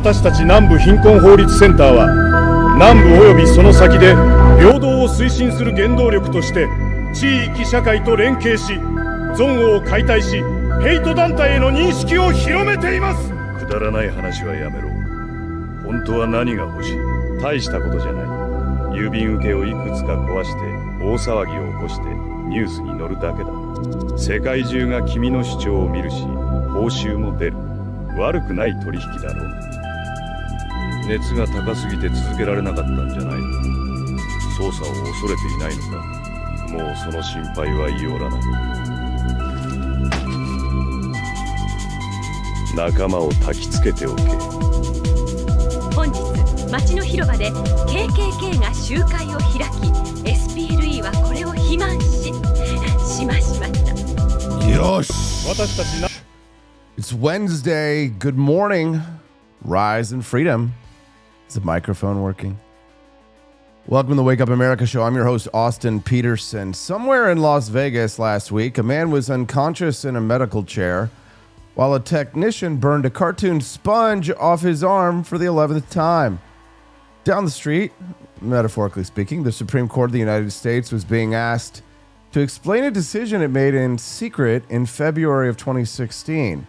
私たち南部貧困法律センターは南部及びその先で平等を推進する原動力として地域社会と連携し憎悪を解体しヘイト団体への認識を広めています。くだらない話はやめろ。本当は何が欲しい？大したことじゃない。郵便受けをいくつか壊して大騒ぎを起こしてニュースに載るだけだ。世界中が君の主張を見るし報酬も出る。悪くない取引だろう。熱が高すぎて続けられなかったんじゃないの？捜査を恐れていないのか？もうその心配は言いよらない。仲間を焚きつけておけ。本日町の広場で KKK が集会を開き SPLE はこれを非難しました。よし。私たちな It's Wednesday. Good morning. Rise and freedom. Is the microphone working? Welcome to the Wake Up America show. I'm your host, Austin Peterson. Somewhere in Las Vegas last week, a man was unconscious in a medical chair while a technician burned a cartoon sponge off his arm for the 11th time. Down the street, metaphorically speaking, the Supreme Court of the United States was being asked to explain a decision it made in secret in February of 2016,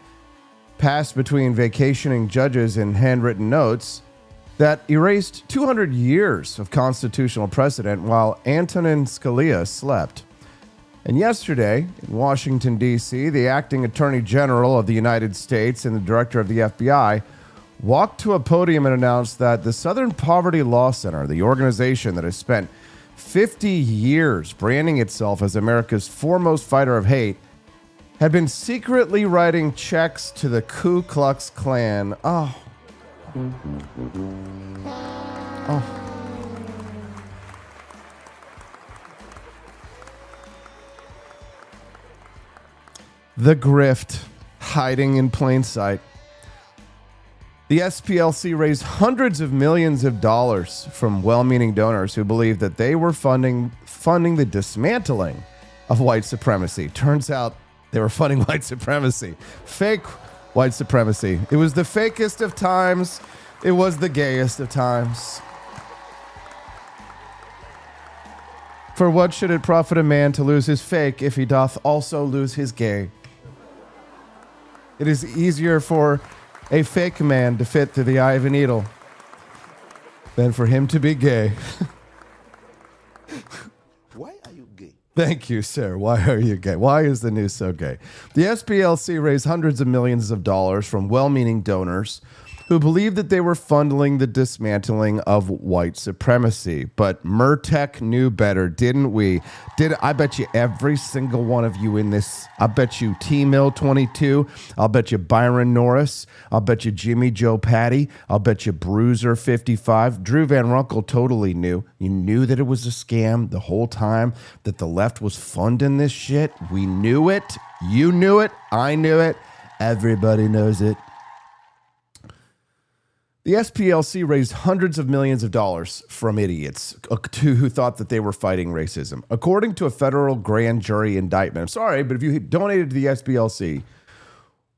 passed between vacationing judges and handwritten notes that erased 200 years of constitutional precedent while Antonin Scalia slept. And yesterday, in Washington, D.C., the acting Attorney General of the United States and the Director of the FBI walked to a podium and announced that the Southern Poverty Law Center, the organization that has spent 50 years branding itself as America's foremost fighter of hate, had been secretly writing checks to the Ku Klux Klan. The grift hiding in plain sight. The SPLC raised hundreds of millions of dollars from well-meaning donors who believed that they were funding the dismantling of white supremacy. Turns out they were funding white supremacy. Fake white supremacy. It was the fakest of times. It was the gayest of times. For what should it profit a man to lose his fake if he doth also lose his gay? It is easier for a fake man to fit through the eye of a needle than for him to be gay. Why are you gay? Thank you, sir. Why are you gay? Why is the news so gay? The SPLC raised hundreds of millions of dollars from well-meaning donors who believed that they were funding the dismantling of white supremacy. But Murtech knew better, didn't we? I bet you every single one of you in this, I bet you T-Mill22, I'll bet you Byron Norris, I'll bet you Jimmy Joe Patty, I'll bet you Bruiser55. Drew Van Runkle totally knew. You knew that it was a scam the whole time, that the left was funding this shit. We knew it. You knew it. I knew it. Everybody knows it. The SPLC raised hundreds of millions of dollars from idiots who thought that they were fighting racism. According to a federal grand jury indictment, I'm sorry, but if you donated to the SPLC,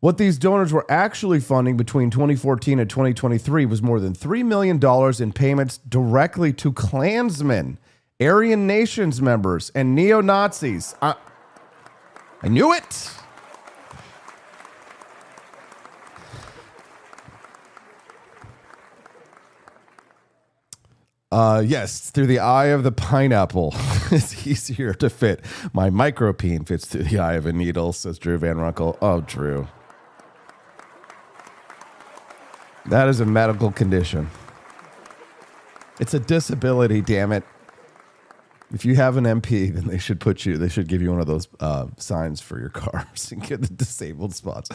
what these donors were actually funding between 2014 and 2023 was more than $3 million in payments directly to Klansmen, Aryan Nations members, and neo-Nazis. I knew it! Yes, through the eye of the pineapple. It's easier to fit. My micropene fits through the eye of a needle, says Drew Van Runkle. Oh, Drew. That is a medical condition. It's a disability, damn it. If you have an MP, then they should give you one of those signs for your car so you can get the disabled spots.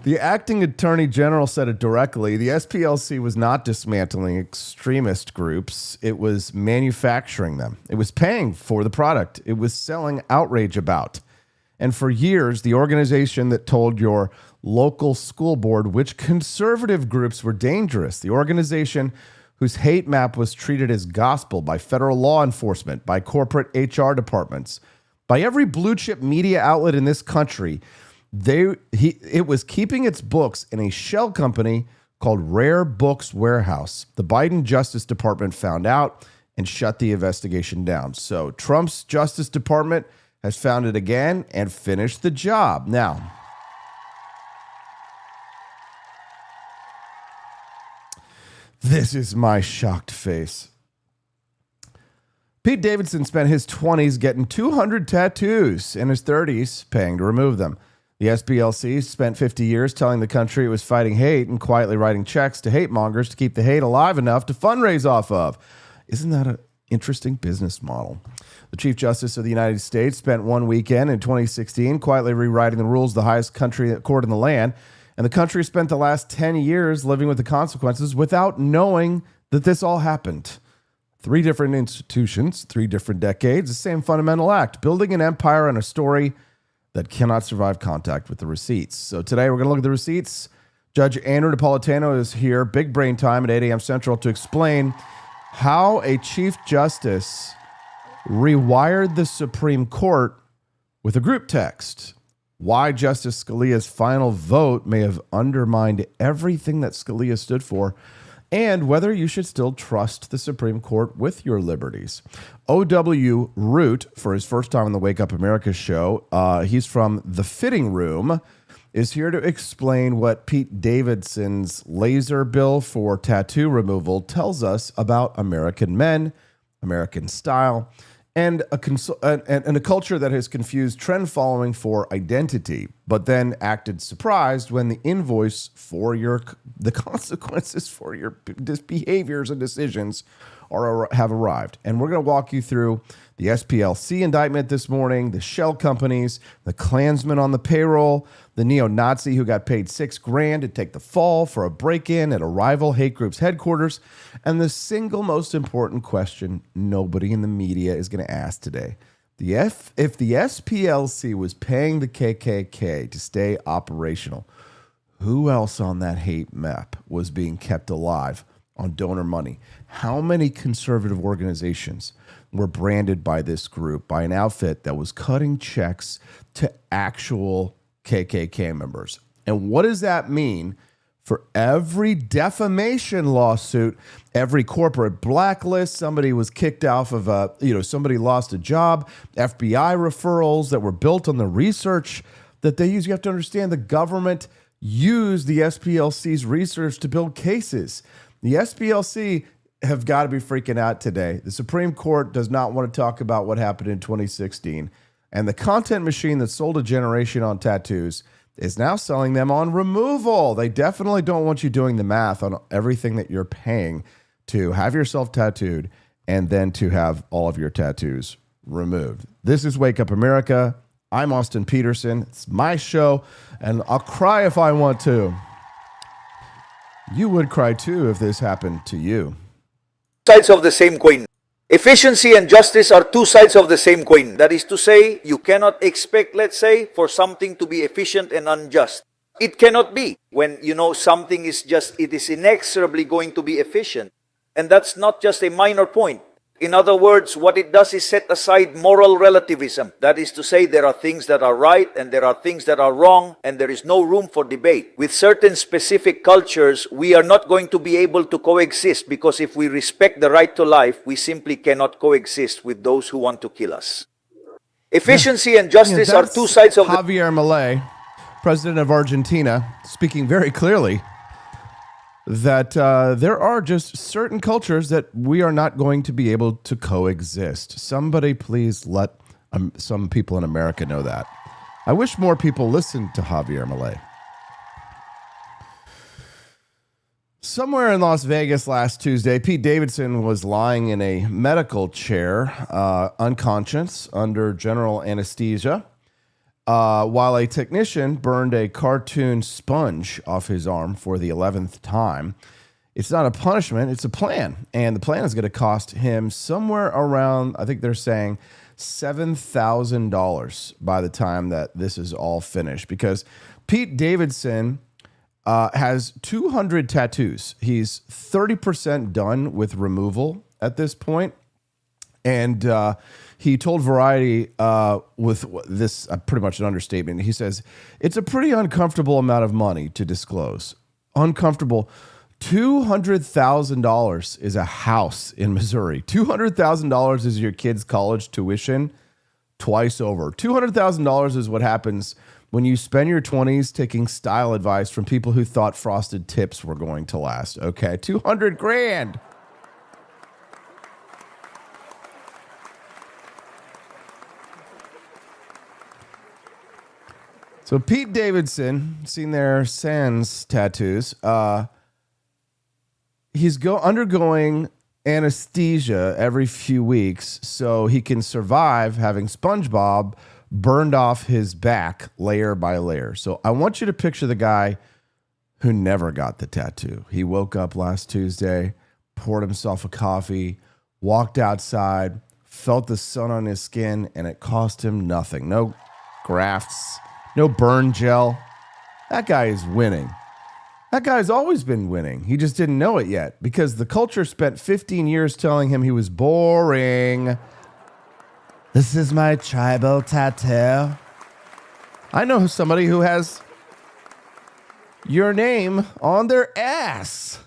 The acting attorney general said it directly. The SPLC was not dismantling extremist groups. It was manufacturing them. It was paying for the product. It was selling outrage about. And for years, the organization that told your local school board which conservative groups were dangerous, the organization whose hate map was treated as gospel by federal law enforcement, by corporate HR departments, by every blue chip media outlet in this country, it was keeping its books in a shell company called Rare Books Warehouse. The Biden Justice Department found out and shut the investigation down. So Trump's Justice Department has found it again and finished the job. Now, this is my shocked face. Pete Davidson spent his 20s getting 200 tattoos, in his 30s paying to remove them. The SPLC spent 50 years telling the country it was fighting hate and quietly writing checks to hate mongers to keep the hate alive enough to fundraise off of. Isn't that an interesting business model? The Chief Justice of the United States spent one weekend in 2016 quietly rewriting the rules of the highest court in the land, and the country spent the last 10 years living with the consequences without knowing that this all happened. 3 different institutions, 3 different decades, the same fundamental act, building an empire and a story that cannot survive contact with the receipts. So today we're going to look at the receipts. Judge Andrew Napolitano is here, big brain time at 8 a.m. Central, to explain how a Chief Justice rewired the Supreme Court with a group text, why Justice Scalia's final vote may have undermined everything that Scalia stood for, and whether you should still trust the Supreme Court with your liberties. O.W. Root, for his first time on the Wake Up America show, he's from The Fitting Room, is here to explain what Pete Davidson's laser bill for tattoo removal tells us about American men, American style, and a culture that has confused trend following for identity, but then acted surprised when the invoice for the consequences for your behaviors and decisions have arrived. And we're going to walk you through the SPLC indictment this morning, the shell companies, the Klansmen on the payroll, the neo-Nazi who got paid $6,000 to take the fall for a break-in at a rival hate group's headquarters, and the single most important question nobody in the media is going to ask today. If the SPLC was paying the KKK to stay operational, who else on that hate map was being kept alive on donor money? How many conservative organizations were branded by this group, by an outfit that was cutting checks to actual KKK members? And what does that mean for every defamation lawsuit, every corporate blacklist? Somebody was kicked off of somebody lost a job, FBI referrals that were built on the research that they use. You have to understand the government used the SPLC's research to build cases. The SPLC have got to be freaking out today. The Supreme Court does not want to talk about what happened in 2016. And the content machine that sold a generation on tattoos is now selling them on removal. They definitely don't want you doing the math on everything that you're paying to have yourself tattooed and then to have all of your tattoos removed. This is Wake Up America. I'm Austin Peterson. It's my show, and I'll cry if I want to. You would cry too if this happened to you. Sides of the same coin. Efficiency and justice are 2 sides of the same coin. That is to say, you cannot expect, let's say, for something to be efficient and unjust. It cannot be when, something is it is inexorably going to be efficient. And that's not just a minor point. In other words, what it does is set aside moral relativism. That is to say, there are things that are right and there are things that are wrong, and there is no room for debate. With certain specific cultures, we are not going to be able to coexist, because if we respect the right to life, we simply cannot coexist with those who want to kill us. Efficiency and justice are 2 sides of Javier Milei, president of Argentina, speaking very clearly that there are just certain cultures that we are not going to be able to coexist. Somebody please let some people in America know that. I wish more people listened to Javier Milei. Somewhere in Las Vegas last Tuesday, Pete Davidson was lying in a medical chair, unconscious, under general anesthesia, while a technician burned a cartoon sponge off his arm for the 11th time. It's not a punishment, it's a plan. And the plan is going to cost him somewhere around, I think they're saying, $7,000 by the time that this is all finished. Because Pete Davidson has 200 tattoos. He's 30% done with removal at this point. And he told Variety with this pretty much an understatement. He says, it's a pretty uncomfortable amount of money to disclose. Uncomfortable. $200,000 is a house in Missouri. $200,000 is your kid's college tuition twice over. $200,000 is what happens when you spend your 20s taking style advice from people who thought frosted tips were going to last. Okay, 200 grand. So Pete Davidson, seen their sans tattoos, he's undergoing anesthesia every few weeks so he can survive having Spongebob burned off his back layer by layer. So I want you to picture the guy who never got the tattoo. He woke up last Tuesday, poured himself a coffee, walked outside, felt the sun on his skin, and it cost him nothing. No grafts. No burn gel. That guy is winning. That guy's always been winning. He just didn't know it yet because the culture spent 15 years telling him he was boring. This is my tribal tattoo. I know somebody who has your name on their ass.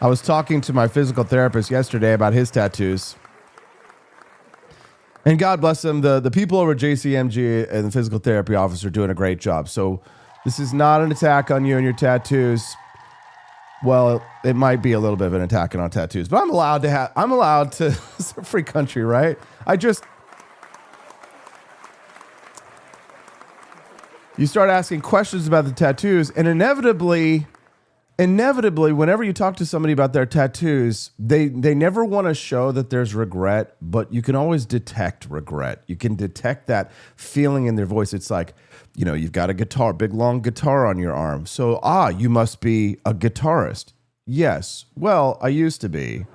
I was talking to my physical therapist yesterday about his tattoos. And God bless them, the people over at JCMG and the physical therapy office are doing a great job. So this is not an attack on you and your tattoos. Well, it might be a little bit of an attack on tattoos, but I'm allowed to, it's a free country, right? You start asking questions about the tattoos, and inevitably, whenever you talk to somebody about their tattoos, they never want to show that there's regret, but you can always detect regret. You can detect that feeling in their voice. It's like, you've got a guitar, big long guitar on your arm. So, you must be a guitarist. Yes. Well, I used to be.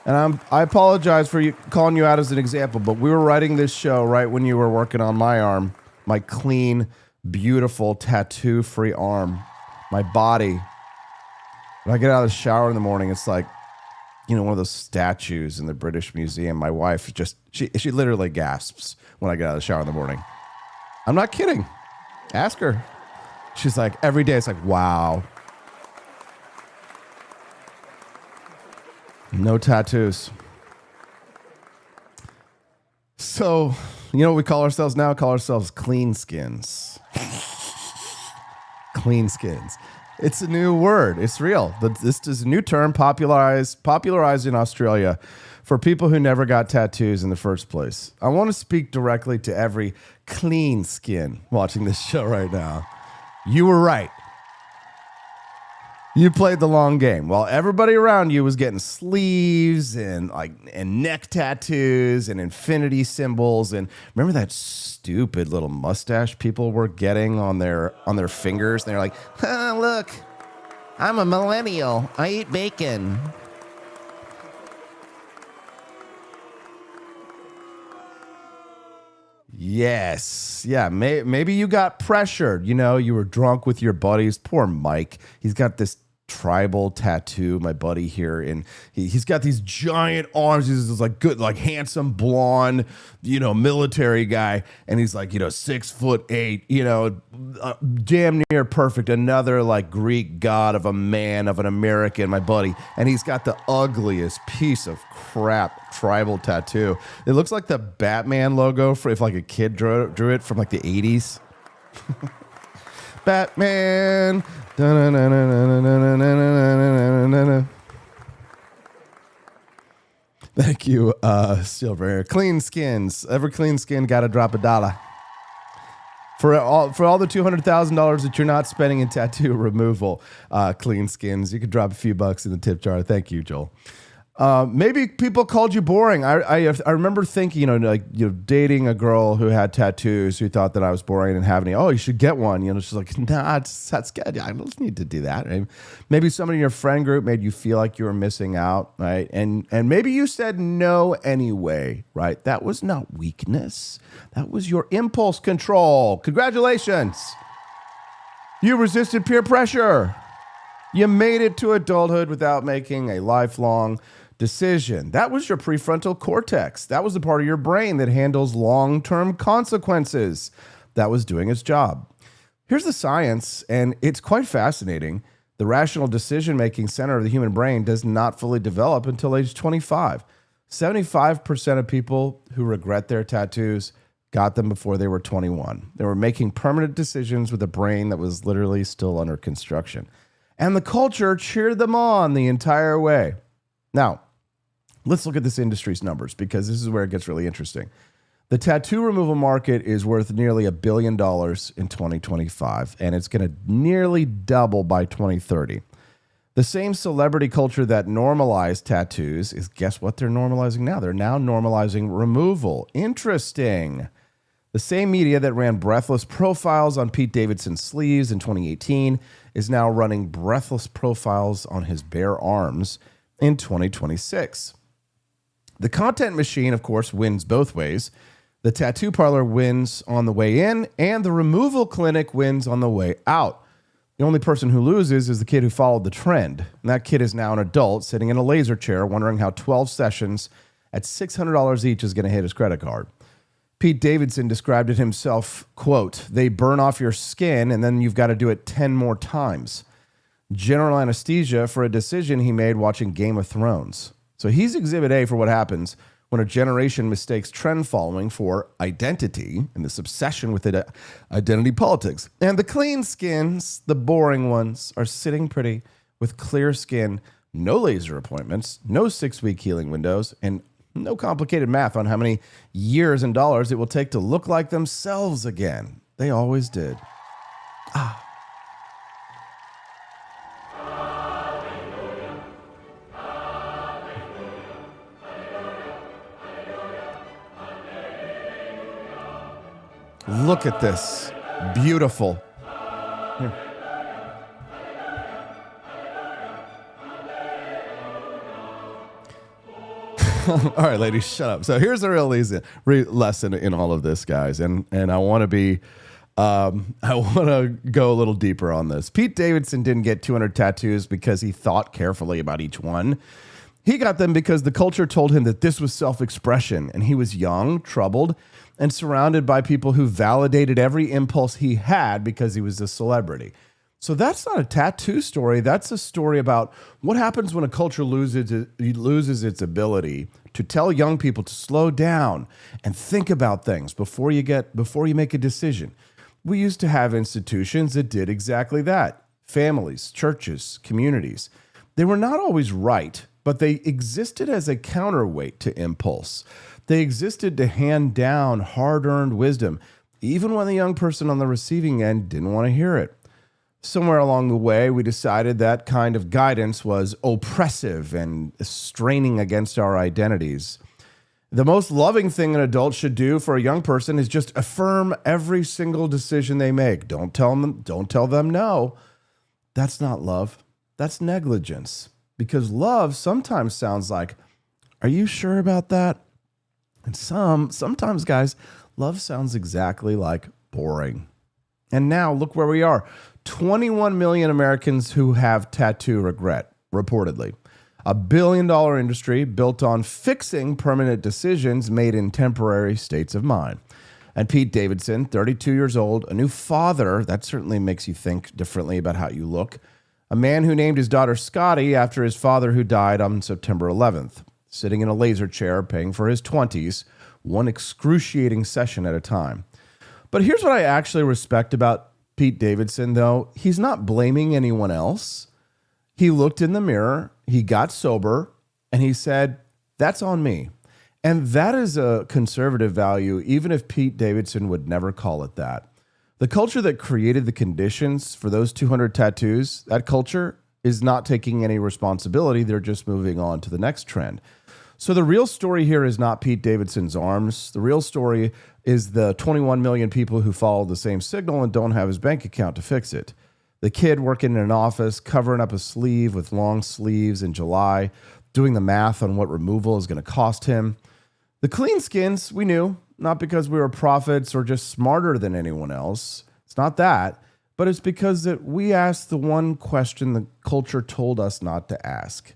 And I apologize for calling you out as an example, but we were writing this show right when you were working on my arm, my clean, beautiful tattoo-free arm, my body. When I get out of the shower in the morning, it's like, one of those statues in the British Museum. My wife she literally gasps when I get out of the shower in the morning. I'm not kidding. Ask her. She's like, every day it's like, wow. No tattoos. So, what we call ourselves now? Call ourselves clean skins. Clean skins. It's a new word. It's real. This is a new term popularized in Australia for people who never got tattoos in the first place. I want to speak directly to every clean skin watching this show right now. You were right. You played the long game. While everybody around you was getting sleeves and neck tattoos and infinity symbols, and remember that stupid little mustache people were getting on their fingers? And they're like, look, I'm a millennial. I eat bacon. Yes. Yeah. Maybe you got pressured. You were drunk with your buddies. Poor Mike. He's got this tribal tattoo, my buddy here, and he's got these giant arms. He's this good, handsome blonde, military guy, and he's 6'8", damn near perfect. Another Greek god of a man, of an American, my buddy, and he's got the ugliest piece of crap tribal tattoo. It looks like the Batman logo for if a kid drew it from the 80s. Batman. Thank you, Silver. Clean skins. Every clean skin got to drop $1. For all the $200,000 that you're not spending in tattoo removal, clean skins, you could drop a few bucks in the tip jar. Thank you, Joel. Maybe people called you boring. I remember thinking, dating a girl who had tattoos who thought that I was boring and having, you should get one. She's like, nah, that's good. I don't need to do that. And maybe somebody in your friend group made you feel like you were missing out, right? And maybe you said no anyway, right? That was not weakness. That was your impulse control. Congratulations. You resisted peer pressure. You made it to adulthood without making a lifelong decision. That was your prefrontal cortex. That was the part of your brain that handles long-term consequences. That was doing its job. Here's the science, and it's quite fascinating. The rational decision-making center of the human brain does not fully develop until age 25. 75% of people who regret their tattoos got them before they were 21. They were making permanent decisions with a brain that was literally still under construction. And the culture cheered them on the entire way. Now, let's look at this industry's numbers, because this is where it gets really interesting. The tattoo removal market is worth nearly $1 billion in 2025, and it's going to nearly double by 2030. The same celebrity culture that normalized tattoos is, guess what they're normalizing now? They're now normalizing removal. Interesting. The same media that ran breathless profiles on Pete Davidson's sleeves in 2018 is now running breathless profiles on his bare arms in 2026. The content machine, of course, wins both ways. The tattoo parlor wins on the way in, and the removal clinic wins on the way out. The only person who loses is the kid who followed the trend. And that kid is now an adult sitting in a laser chair wondering how 12 sessions at $600 each is going to hit his credit card. Pete Davidson described it himself, quote, "They burn off your skin and then you've got to do it 10 more times. General anesthesia for a decision he made watching Game of Thrones." So he's exhibit A for what happens when a generation mistakes trend following for identity and this obsession with identity politics. And the clean skins, the boring ones, are sitting pretty with clear skin, no laser appointments, no 6-week healing windows, and no complicated math on how many years and dollars it will take to look like themselves again. They always did. Look at this. Beautiful. Here. All right, ladies, shut up. So here's the real lesson in all of this, guys. And I want to be, I want to go a little deeper on this. Pete Davidson didn't get 200 tattoos because he thought carefully about each one. He got them because the culture told him that this was self-expression, and he was young, troubled, and surrounded by people who validated every impulse he had because he was a celebrity. So that's not a tattoo story. That's a story about what happens when a culture loses its ability to tell young people to slow down and think about things before you make a decision. We used to have institutions that did exactly that. Families, churches, communities. They were not always right, but they existed as a counterweight to impulse. They existed to hand down hard-earned wisdom, even when the young person on the receiving end didn't want to hear it. Somewhere along the way, we decided that kind of guidance was oppressive and straining against our identities. The most loving thing an adult should do for a young person is just affirm every single decision they make. Don't tell them no. That's not love. That's negligence. Because love sometimes sounds like, "Are you sure about that?" And sometimes, guys, love sounds exactly like boring. And now look where we are. 21 million Americans who have tattoo regret, reportedly. $1 billion industry built on fixing permanent decisions made in temporary states of mind. And Pete Davidson, 32 years old, a new father, that certainly makes you think differently about how you look. A man who named his daughter Scotty after his father who died on September 11th. Sitting in a laser chair, paying for his 20s, one excruciating session at a time. But here's what I actually respect about Pete Davidson, though. He's not blaming anyone else. He looked in the mirror, he got sober, and he said, "That's on me." And that is a conservative value, even if Pete Davidson would never call it that. The culture that created the conditions for those 200 tattoos, that culture is not taking any responsibility. They're just moving on to the next trend. So the real story here is not Pete Davidson's arms. The real story is the 21 million people who follow the same signal and don't have his bank account to fix it. The kid working in an office, covering up a sleeve with long sleeves in July, doing the math on what removal is going to cost him. The clean skins, we knew, not because we were prophets or just smarter than anyone else. It's not that, but it's because that we asked the one question the culture told us not to ask.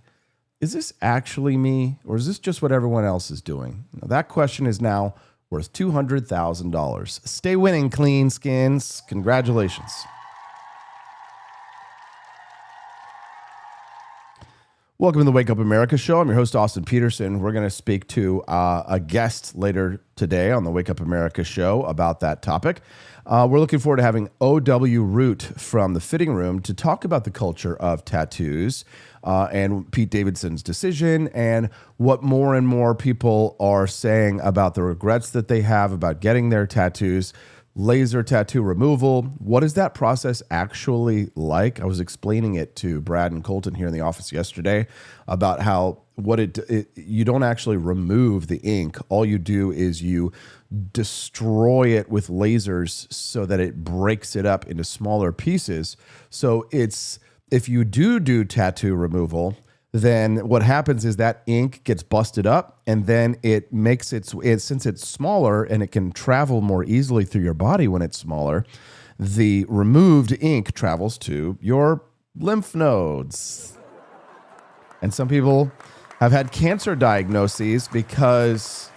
is this actually me, or is this just what everyone else is doing? Now, that question is now worth $200,000. Stay winning, clean skins. Congratulations. Welcome to the Wake Up America show. I'm your host, Austin Peterson. We're going to speak to a guest later today on the Wake Up America show about that topic. We're looking forward to having O.W. Root from the Fitting Room to talk about the culture of tattoos and Pete Davidson's decision and what more and more people are saying about the regrets that they have about getting their tattoos. Laser tattoo removal. What is that process actually like? I was explaining it to Brad and Colton here in the office yesterday about how you don't actually remove the ink. All you do is you destroy it with lasers so that it breaks it up into smaller pieces. So if you do tattoo removal, then what happens is that ink gets busted up, and then it makes since it's smaller and it can travel more easily through your body when it's smaller, the removed ink travels to your lymph nodes. And some people have had cancer diagnoses because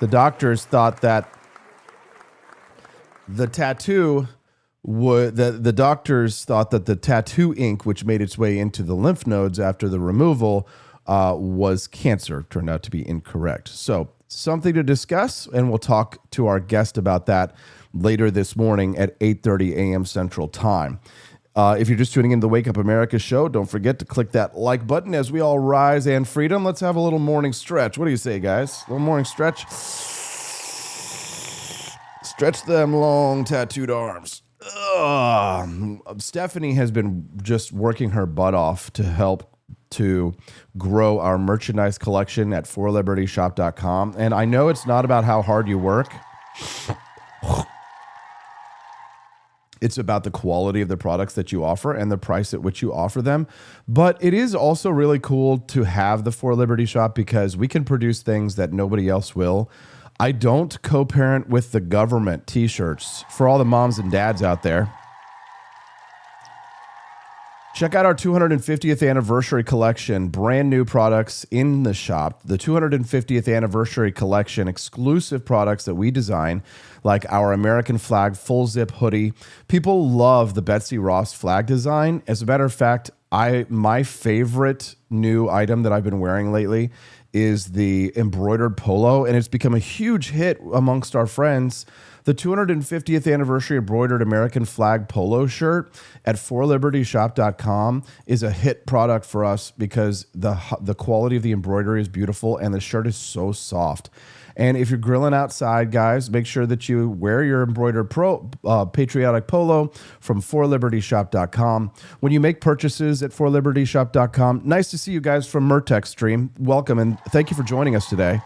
the doctors thought that the tattoo the doctors thought that the tattoo ink, which made its way into the lymph nodes after the removal, was cancer. Turned out to be incorrect. So something to discuss, and we'll talk to our guest about that later this morning at 8:30 a.m. Central Time. If you're just tuning in to the Wake Up America show, don't forget to click that like button as we all rise and freedom. Let's have a little morning stretch. What do you say, guys? A little morning stretch? Stretch them long tattooed arms. Stephanie has been just working her butt off to help to grow our merchandise collection at forlibertyshop.com. And I know it's not about how hard you work. It's about the quality of the products that you offer and the price at which you offer them. But it is also really cool to have the For Liberty Shop because we can produce things that nobody else will. I don't co-parent with the government t-shirts for all the moms and dads out there. Check out our 250th anniversary collection, brand new products in the shop. The 250th anniversary collection, exclusive products that we design, like our American flag full zip hoodie. People love the Betsy Ross flag design. As a matter of fact, my favorite new item that I've been wearing lately is the embroidered polo, and it's become a huge hit amongst our friends. The 250th anniversary embroidered American flag polo shirt at forlibertyshop.com is a hit product for us because the quality of the embroidery is beautiful and the shirt is so soft. And if you're grilling outside, guys, make sure that you wear your embroidered patriotic polo from forlibertyshop.com. When you make purchases at forlibertyshop.com, nice to see you guys from Murtech Stream. Welcome, and thank you for joining us today.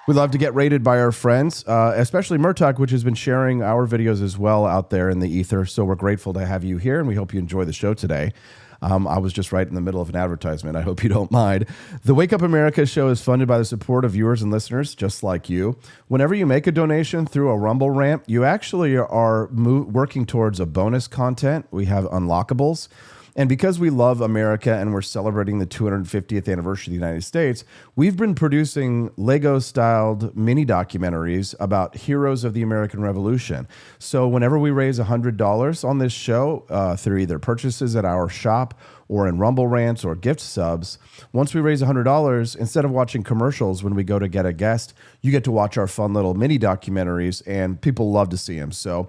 We love to get rated by our friends, especially Murtech, which has been sharing our videos as well out there in the ether. So we're grateful to have you here, and we hope you enjoy the show today. I was just right in the middle of an advertisement. I hope you don't mind. The Wake Up America show is funded by the support of viewers and listeners just like you. Whenever you make a donation through a Rumble ramp, you actually are working towards a bonus content. We have unlockables. And because we love America and we're celebrating the 250th anniversary of the United States, we've been producing Lego-styled mini documentaries about heroes of the American Revolution. So whenever we raise $100 on this show through either purchases at our shop or in Rumble Rants or gift subs, once we raise $100, instead of watching commercials when we go to get a guest, you get to watch our fun little mini documentaries, and people love to see them. So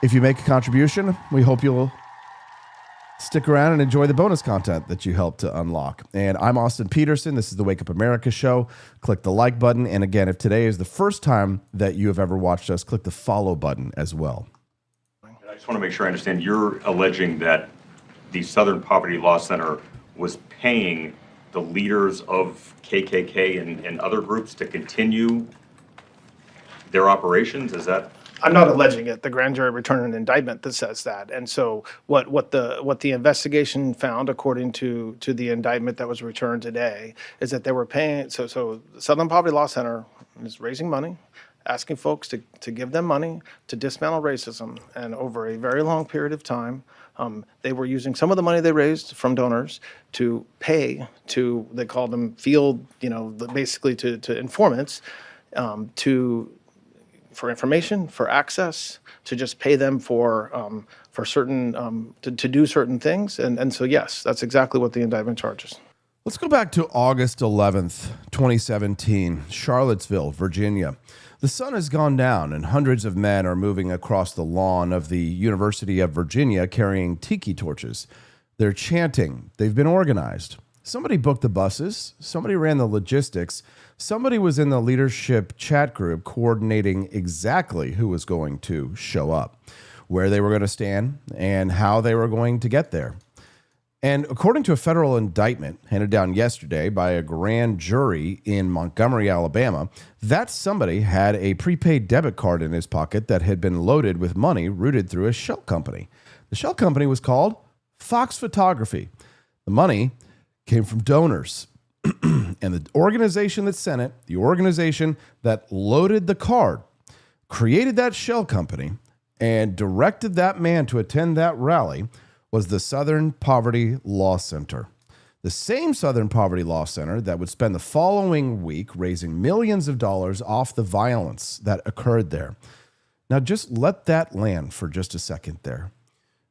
if you make a contribution, we hope you'll stick around and enjoy the bonus content that you help to unlock. And I'm Austin Peterson. This is the Wake Up America show. Click the like button. And again, if today is the first time that you have ever watched us, click the follow button as well. I just want to make sure I understand. You're alleging that the Southern Poverty Law Center was paying the leaders of KKK and other groups to continue their operations? Is that... I'm not alleging it. The grand jury returned an indictment that says that. And so what the investigation found, according to the indictment that was returned today, is that they were paying. So the Southern Poverty Law Center is raising money, asking folks to give them money to dismantle racism. And over a very long period of time, they were using some of the money they raised from donors to pay to, they called them field, basically to informants, for information, for access, to just pay them for certain, to do certain things. And so, yes, that's exactly what the indictment charges. Let's go back to August 11th, 2017, Charlottesville, Virginia. The sun has gone down and hundreds of men are moving across the lawn of the University of Virginia carrying tiki torches. They're chanting. They've been organized. Somebody booked the buses. Somebody ran the logistics. Somebody was in the leadership chat group coordinating exactly who was going to show up, where they were going to stand, and how they were going to get there. And according to a federal indictment handed down yesterday by a grand jury in Montgomery, Alabama, that somebody had a prepaid debit card in his pocket that had been loaded with money routed through a shell company. The shell company was called Fox Photography. The money came from donors. And the organization that sent it, the organization that loaded the card, created that shell company and directed that man to attend that rally was the Southern Poverty Law Center. The same Southern Poverty Law Center that would spend the following week raising millions of dollars off the violence that occurred there. Now, just let that land for just a second there.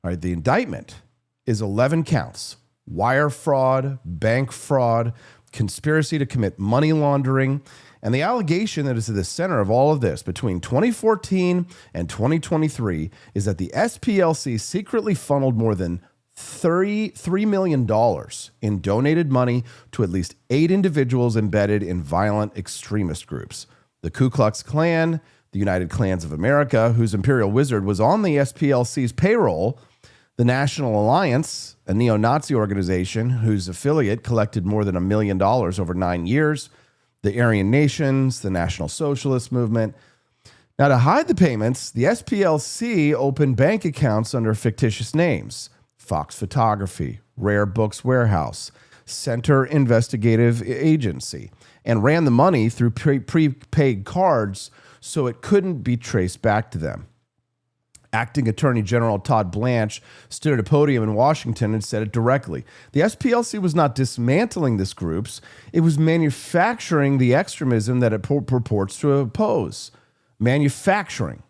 All right, the indictment is 11 counts: wire fraud, bank fraud, conspiracy to commit money laundering. And the allegation that is at the center of all of this between 2014 and 2023 is that the SPLC secretly funneled more than $33 million in donated money to at least 8 individuals embedded in violent extremist groups. The Ku Klux Klan, the United Klans of America, whose Imperial Wizard was on the SPLC's payroll, the National Alliance, a neo-Nazi organization whose affiliate collected more than $1 million over 9 years, the Aryan Nations, the National Socialist Movement. Now, to hide the payments, the SPLC opened bank accounts under fictitious names: Fox Photography, Rare Books Warehouse, Center Investigative Agency, and ran the money through prepaid cards so it couldn't be traced back to them. Acting Attorney General Todd Blanche stood at a podium in Washington and said it directly. The SPLC was not dismantling these groups. It was manufacturing the extremism that it purports to oppose. Manufacturing.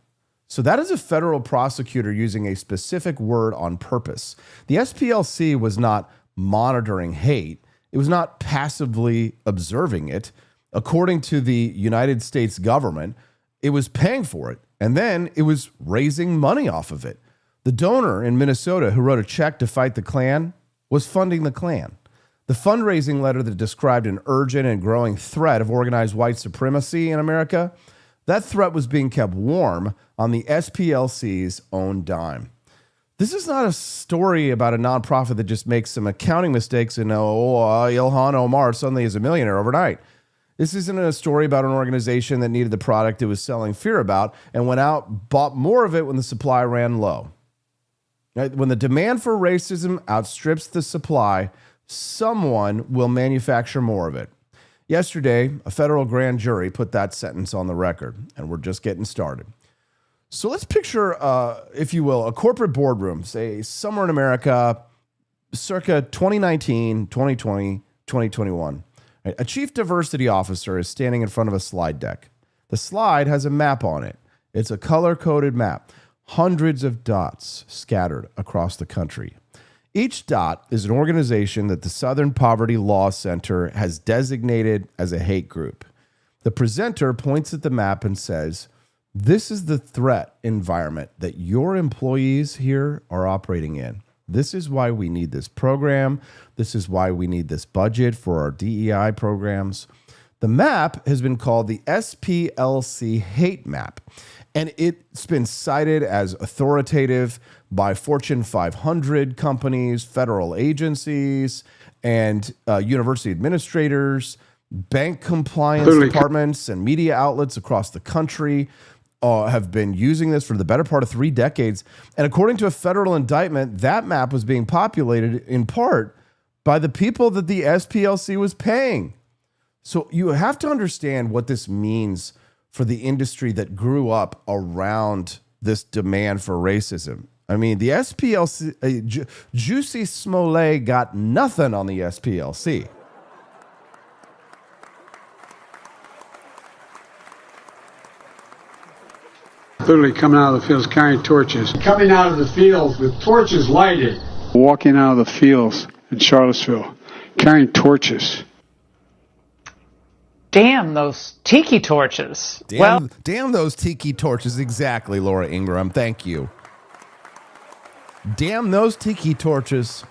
So that is a federal prosecutor using a specific word on purpose. The SPLC was not monitoring hate. It was not passively observing it. According to the United States government, it was paying for it. And then it was raising money off of it. The donor in Minnesota who wrote a check to fight the Klan was funding the Klan. The fundraising letter that described an urgent and growing threat of organized white supremacy in America, that threat was being kept warm on the SPLC's own dime. This is not a story about a nonprofit that just makes some accounting mistakes and Ilhan Omar suddenly is a millionaire overnight. This isn't a story about an organization that needed the product it was selling fear about and went out, bought more of it when the supply ran low. Right? When the demand for racism outstrips the supply, someone will manufacture more of it. Yesterday, a federal grand jury put that sentence on the record, and we're just getting started. So let's picture, if you will, a corporate boardroom, say somewhere in America, circa 2019, 2020, 2021. A chief diversity officer is standing in front of a slide deck. The slide has a map on it. It's a color-coded map. Hundreds of dots scattered across the country. Each dot is an organization that the Southern Poverty Law Center has designated as a hate group. The presenter points at the map and says, "This is the threat environment that your employees here are operating in. This is why we need this program. This is why we need this budget for our DEI programs." The map has been called the SPLC Hate Map, and it's been cited as authoritative by Fortune 500 companies, federal agencies, and university administrators, bank compliance departments, and media outlets across the country. Have been using this for the better part of 3 decades. And according to a federal indictment, that map was being populated in part by the people that the SPLC was paying. So you have to understand what this means for the industry that grew up around this demand for racism. I mean, the SPLC, Juicy Smollett got nothing on the SPLC. Literally coming out of the fields carrying torches. Coming out of the fields with torches lighted. Walking out of the fields in Charlottesville carrying torches. Damn those tiki torches. Damn those tiki torches. Exactly, Laura Ingram. Thank you. Damn those tiki torches.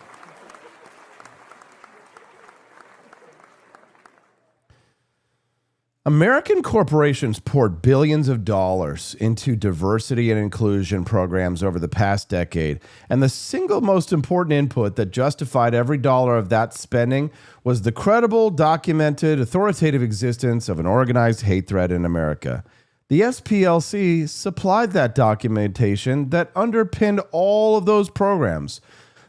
American corporations poured billions of dollars into diversity and inclusion programs over the past decade, and the single most important input that justified every dollar of that spending was the credible, documented, authoritative existence of an organized hate threat in America. The SPLC supplied that documentation that underpinned all of those programs.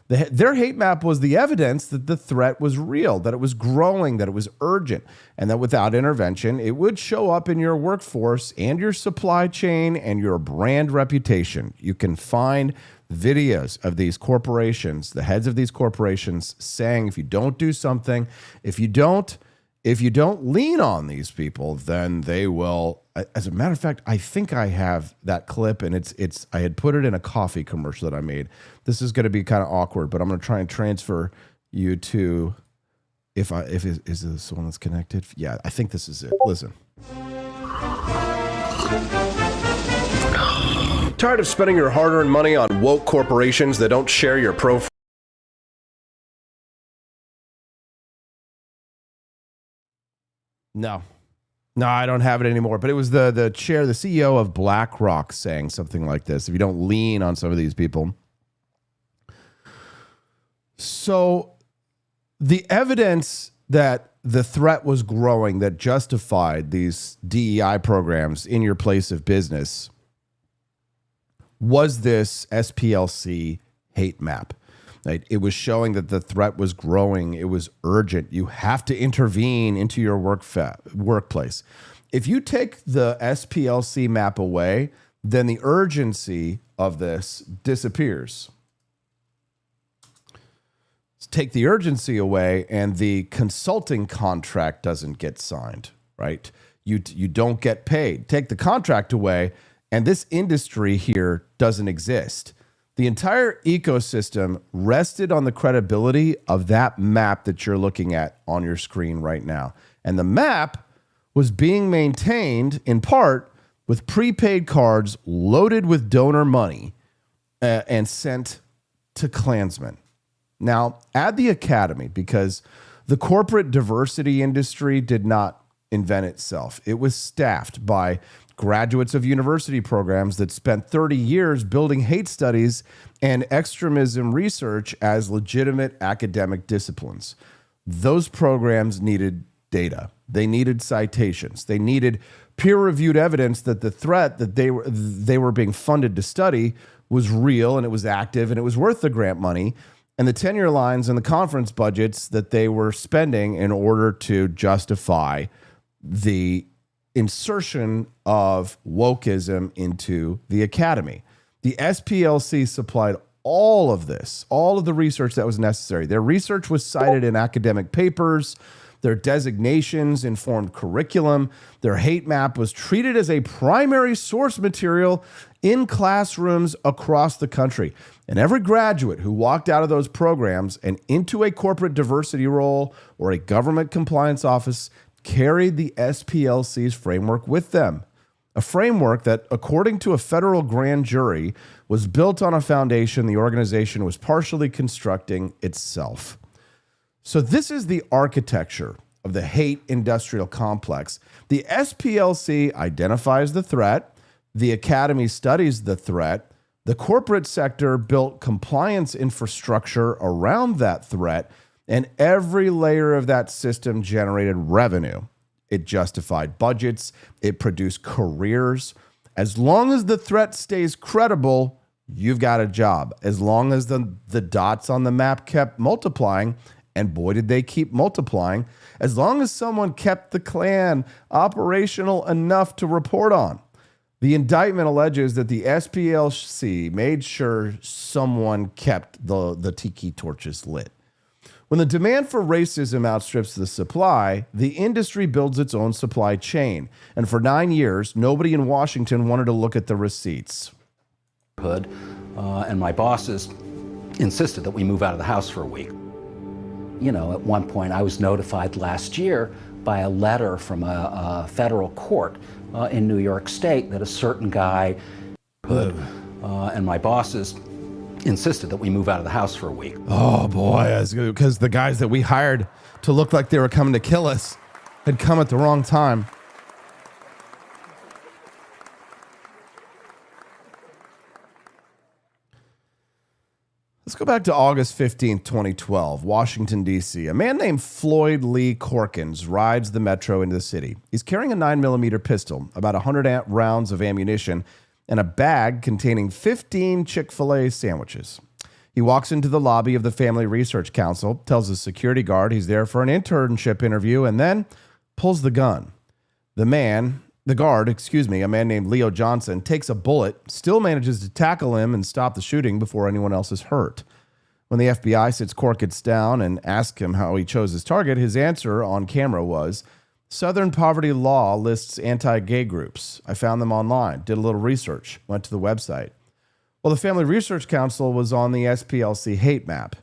Their hate map was the evidence that the threat was real, that it was growing, that it was urgent, and that without intervention, it would show up in your workforce and your supply chain and your brand reputation. You can find videos of these corporations, the heads of these corporations, saying if you don't do something, if you don't lean on these people, then they will. As a matter of fact, I think I have that clip, and it's I had put it in a coffee commercial that I made. This is going to be kind of awkward, but I'm going to try and transfer you to is this the one that's connected? Yeah, I think this is it. Listen. Tired of spending your hard-earned money on woke corporations that don't share your profile? No, I don't have it anymore. But it was the CEO of BlackRock saying something like this. If you don't lean on some of these people. So the evidence that the threat was growing that justified these DEI programs in your place of business was this SPLC hate map. Right? It was showing that the threat was growing. It was urgent. You have to intervene into your workplace. If you take the SPLC map away, then the urgency of this disappears. Take the urgency away, and the consulting contract doesn't get signed. Right? You don't get paid. Take the contract away, and this industry here doesn't exist. The entire ecosystem rested on the credibility of that map that you're looking at on your screen right now. And the map was being maintained in part with prepaid cards loaded with donor money and sent to Klansmen. Now, add the academy, because the corporate diversity industry did not invent itself. It was staffed by graduates of university programs that spent 30 years building hate studies and extremism research as legitimate academic disciplines. Those programs needed data. They needed citations. They needed peer-reviewed evidence that the threat that they were being funded to study was real, and it was active, and it was worth the grant money and the tenure lines and the conference budgets that they were spending in order to justify the insertion of wokeism into the academy. The SPLC supplied all of this, all of the research that was necessary. Their research was cited in academic papers. Their designations informed curriculum. Their hate map was treated as a primary source material in classrooms across the country. And every graduate who walked out of those programs and into a corporate diversity role or a government compliance office carried the SPLC's framework with them. A framework that, according to a federal grand jury, was built on a foundation the organization was partially constructing itself. So this is the architecture of the hate industrial complex. The SPLC identifies the threat. The academy studies the threat. The corporate sector built compliance infrastructure around that threat, and every layer of that system generated revenue. It justified budgets. It produced careers. As long as the threat stays credible, you've got a job. As long as the dots on the map kept multiplying, And boy, did they keep multiplying as long as someone kept the Klan operational enough to report on. The indictment alleges that the SPLC made sure someone kept the tiki torches lit. When the demand for racism outstrips the supply, the industry builds its own supply chain. And for 9 years, nobody in Washington wanted to look at the receipts. And my bosses insisted that we move out of the house for a week. You know, at one point I was notified last year by a letter from a federal court in New York State that a certain guy and my bosses insisted that we move out of the house for a week. Oh boy, because the guys that we hired to look like they were coming to kill us had come at the wrong time. Let's go back to August 15th, 2012, Washington, D.C. A man named Floyd Lee Corkins rides the metro into the city. He's carrying a 9mm pistol, about 100 rounds of ammunition, and a bag containing 15 Chick-fil-A sandwiches. He walks into the lobby of the Family Research Council, tells the security guard he's there for an internship interview, and then pulls the gun. The guard, a man named Leo Johnson, takes a bullet, still manages to tackle him and stop the shooting before anyone else is hurt. When the FBI sits Corkins down and asks him how he chose his target, his answer on camera was, Southern poverty law lists anti-gay groups. I found them online, did a little research, went to the website. Well, the Family Research Council was on the SPLC hate map.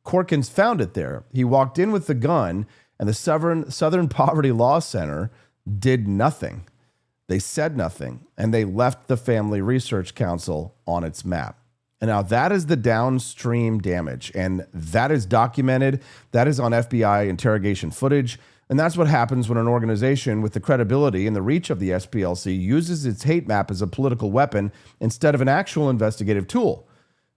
Corkins found it there. He walked in with the gun, and the Southern Poverty Law Center did nothing. They said nothing, and they left the Family Research Council on its map. And now that is the downstream damage, and that is documented. That is on FBI interrogation footage, and that's what happens when an organization with the credibility and the reach of the SPLC uses its hate map as a political weapon instead of an actual investigative tool.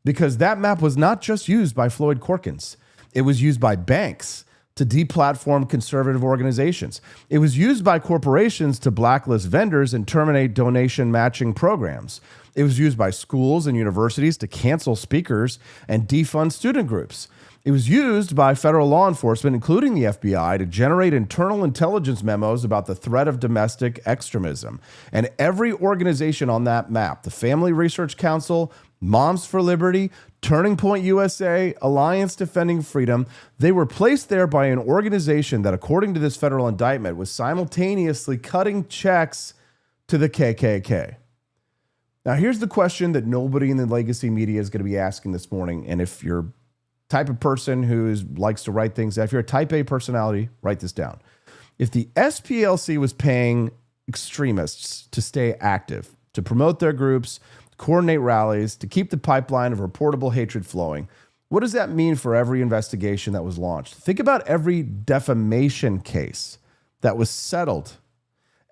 Because that map was not just used by Floyd Corkins. It was used by banks to deplatform conservative organizations. It was used by corporations to blacklist vendors and terminate donation matching programs. It was used by schools and universities to cancel speakers and defund student groups. It was used by federal law enforcement, including the FBI, to generate internal intelligence memos about the threat of domestic extremism. And every organization on that map, the Family Research Council, Moms for Liberty, Turning Point USA, Alliance Defending Freedom, they were placed there by an organization that, according to this federal indictment, was simultaneously cutting checks to the KKK. Now, here's the question that nobody in the legacy media is going to be asking this morning. And if you're type of person who likes to write things, if you're a type A personality, write this down. If the SPLC was paying extremists to stay active, to promote their groups, coordinate rallies, to keep the pipeline of reportable hatred flowing, what does that mean for every investigation that was launched? Think about every defamation case that was settled,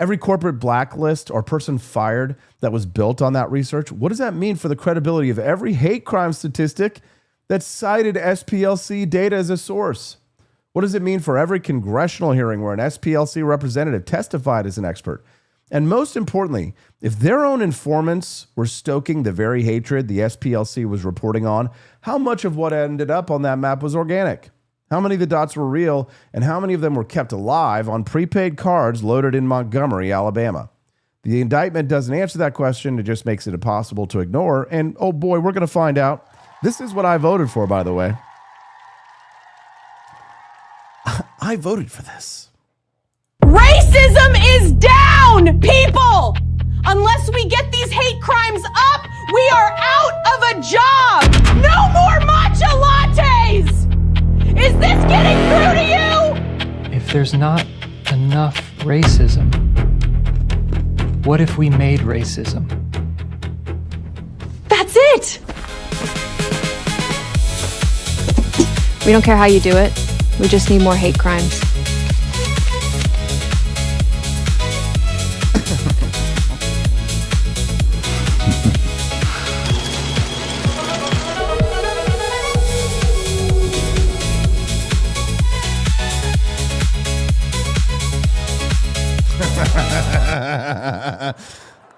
every corporate blacklist or person fired that was built on that research. What does that mean for the credibility of every hate crime statistic that cited SPLC data as a source? What does it mean for every congressional hearing where an SPLC representative testified as an expert? And most importantly, if their own informants were stoking the very hatred the SPLC was reporting on, how much of what ended up on that map was organic? How many of the dots were real, and how many of them were kept alive on prepaid cards loaded in Montgomery, Alabama? The indictment doesn't answer that question. It just makes it impossible to ignore. And oh boy, we're going to find out. This is what I voted for, by the way. I voted for this. Racism is down, people! Unless we get these hate crimes up, we are out of a job! No more matcha lattes! Is this getting through to you? If there's not enough racism, what if we made racism? That's it! We don't care how you do it. We just need more hate crimes.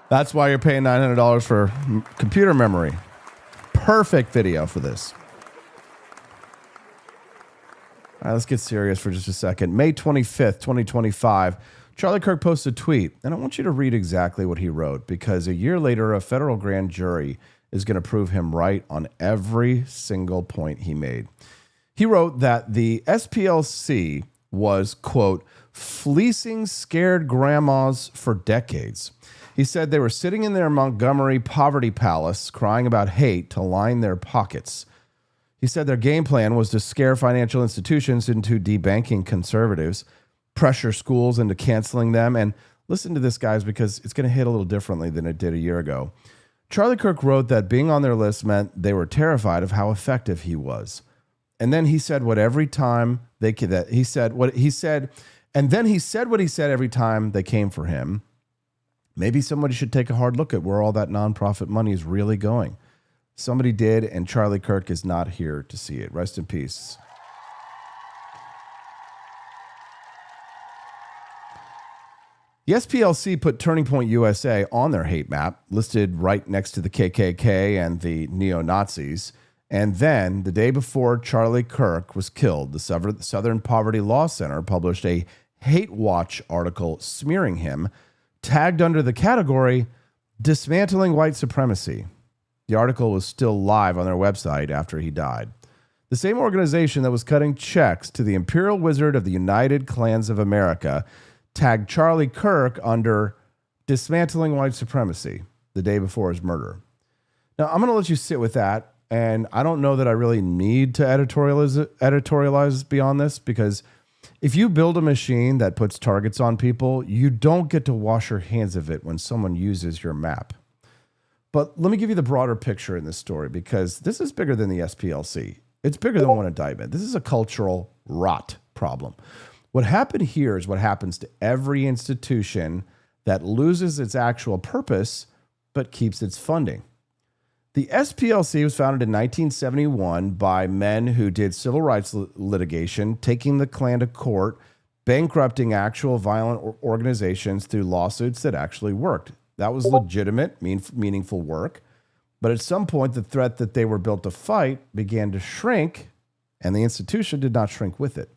That's why you're paying $900 for computer memory. Perfect video for this. All right, let's get serious for just a second. May 25th, 2025, Charlie Kirk posted a tweet, and I want you to read exactly what he wrote, because a year later, a federal grand jury is going to prove him right on every single point he made. He wrote that the SPLC was, quote, fleecing scared grandmas for decades. He said they were sitting in their Montgomery poverty palace crying about hate to line their pockets. He said their game plan was to scare financial institutions into debanking conservatives, pressure schools into canceling them, and listen to this, guys, because it's going to hit a little differently than it did a year ago. Charlie Kirk wrote that being on their list meant they were terrified of how effective he was. And then he said what every time they that he said what he said, and then he said what he said every time they came for him. Maybe somebody should take a hard look at where all that nonprofit money is really going. Somebody did, and Charlie Kirk is not here to see it. Rest in peace. The SPLC put Turning Point USA on their hate map, listed right next to the KKK and the neo-Nazis. And then, the day before Charlie Kirk was killed, the Southern Poverty Law Center published a hate watch article smearing him, tagged under the category, Dismantling White Supremacy. The article was still live on their website after he died. The same organization that was cutting checks to the Imperial Wizard of the United Clans of America tagged Charlie Kirk under Dismantling White Supremacy the day before his murder. Now, I'm going to let you sit with that, and I don't know that I really need to editorialize beyond this, because if you build a machine that puts targets on people, you don't get to wash your hands of it when someone uses your map. But let me give you the broader picture in this story, because this is bigger than the SPLC. It's bigger than one indictment. This is a cultural rot problem. What happened here is what happens to every institution that loses its actual purpose but keeps its funding. The SPLC was founded in 1971 by men who did civil rights litigation, taking the Klan to court, bankrupting actual violent organizations through lawsuits that actually worked. That was legitimate, meaningful work. But at some point, the threat that they were built to fight began to shrink, and the institution did not shrink with it.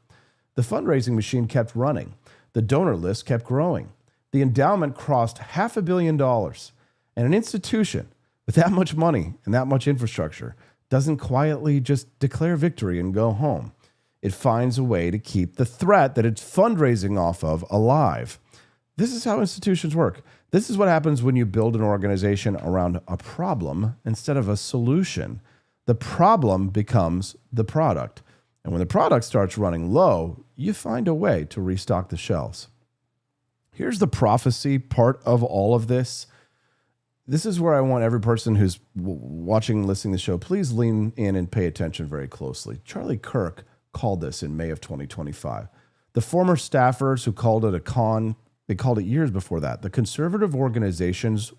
The fundraising machine kept running. The donor list kept growing. The endowment crossed $500 million. And an institution with that much money and that much infrastructure doesn't quietly just declare victory and go home. It finds a way to keep the threat that it's fundraising off of alive. This is how institutions work. This is what happens when you build an organization around a problem instead of a solution. The problem becomes the product. And when the product starts running low, you find a way to restock the shelves. Here's the prophecy part of all of this. This is where I want every person who's watching, listening to the show, please lean in and pay attention very closely. Charlie Kirk called this in May of 2025. The former staffers who called it a con, they called it years before that. The conservative organizations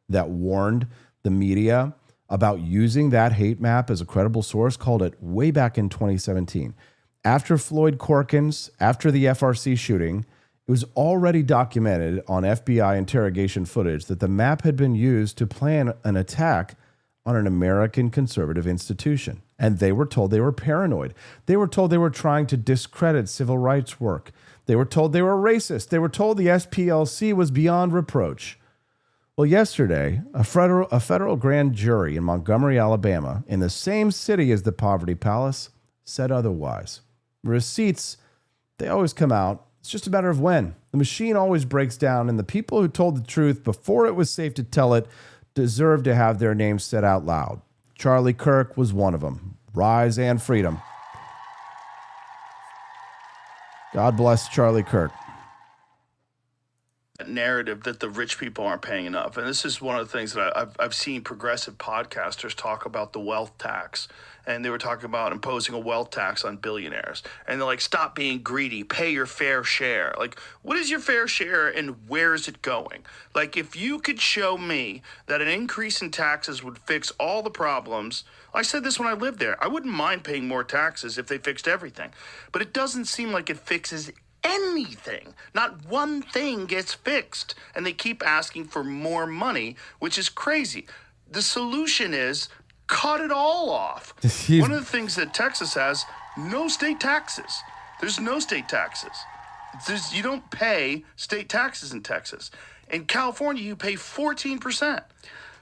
that warned the media about using that hate map as a credible source called it way back in 2017. After Floyd Corkins, after the FRC shooting, it was already documented on FBI interrogation footage that the map had been used to plan an attack on an American conservative institution. And they were told they were paranoid. They were told they were trying to discredit civil rights work. They were told they were racist. They were told the SPLC was beyond reproach. Well, yesterday, a federal grand jury in Montgomery, Alabama, in the same city as the Poverty Palace, said otherwise. Receipts, they always come out. It's just a matter of when. The machine always breaks down, and the people who told the truth before it was safe to tell it deserve to have their names said out loud. Charlie Kirk was one of them. Rise and freedom. God bless Charlie Kirk. Narrative that the rich people aren't paying enough. And this is one of the things that I've seen progressive podcasters talk about, the wealth tax. And they were talking about imposing a wealth tax on billionaires. And they're like, stop being greedy, pay your fair share. Like, what is your fair share and where is it going? Like, if you could show me that an increase in taxes would fix all the problems, I said this when I lived there, I wouldn't mind paying more taxes if they fixed everything. But it doesn't seem like it fixes anything. Not one thing gets fixed. And they keep asking for more money, which is crazy. The solution is cut it all off. One of the things that Texas has, no state taxes. There's no state taxes. You don't pay state taxes in Texas. In California, you pay 14%.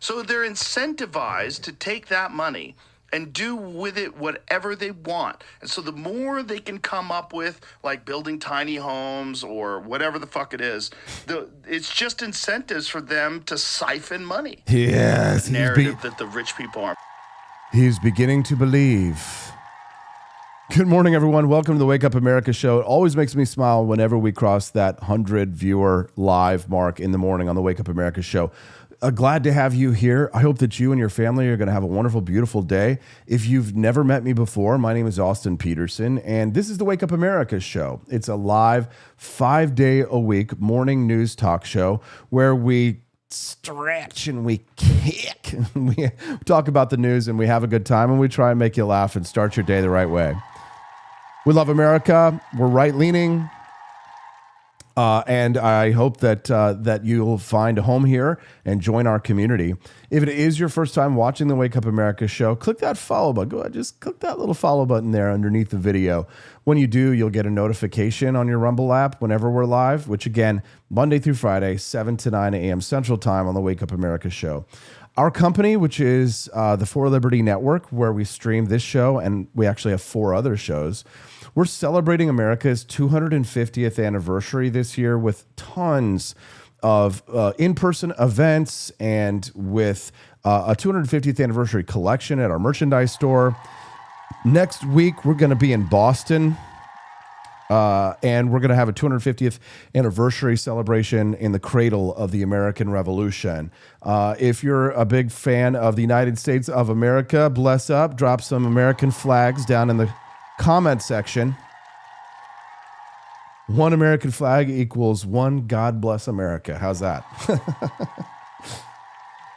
So they're incentivized to take that money and do with it whatever they want. And so the more they can come up with, like building tiny homes or whatever the fuck it is, it's just incentives for them to siphon money. Yes. The narrative that the rich people are. He's beginning to believe. Good morning, everyone. Welcome to the Wake Up America show. It always makes me smile whenever we cross that 100 viewer live mark in the morning on the Wake Up America show. Glad to have you here. I hope that you and your family are going to have a wonderful, beautiful day. If you've never met me before, my name is Austin Peterson, and this is the Wake Up America show. It's a live 5-day-a-week morning news talk show where we stretch and we kick and we talk about the news and we have a good time and we try and make you laugh and start your day the right way. We love America. We're right-leaning. And I hope that you'll find a home here and join our community. If it is your first time watching the Wake Up America show, click that follow button. Go ahead, just click that little follow button there underneath the video. When you do, you'll get a notification on your Rumble app whenever we're live, which again, Monday through Friday, 7 to 9 a.m. Central Time on the Wake Up America show. Our company, which is the For Liberty Network, where we stream this show, and we actually have 4 other shows. We're celebrating America's 250th anniversary this year with tons of in-person events and with a 250th anniversary collection at our merchandise store. Next week, we're going to be in Boston, and we're going to have a 250th anniversary celebration in the cradle of the American Revolution. If you're a big fan of the United States of America, bless up, drop some American flags down in the comment section. One American flag equals one God bless America. How's that?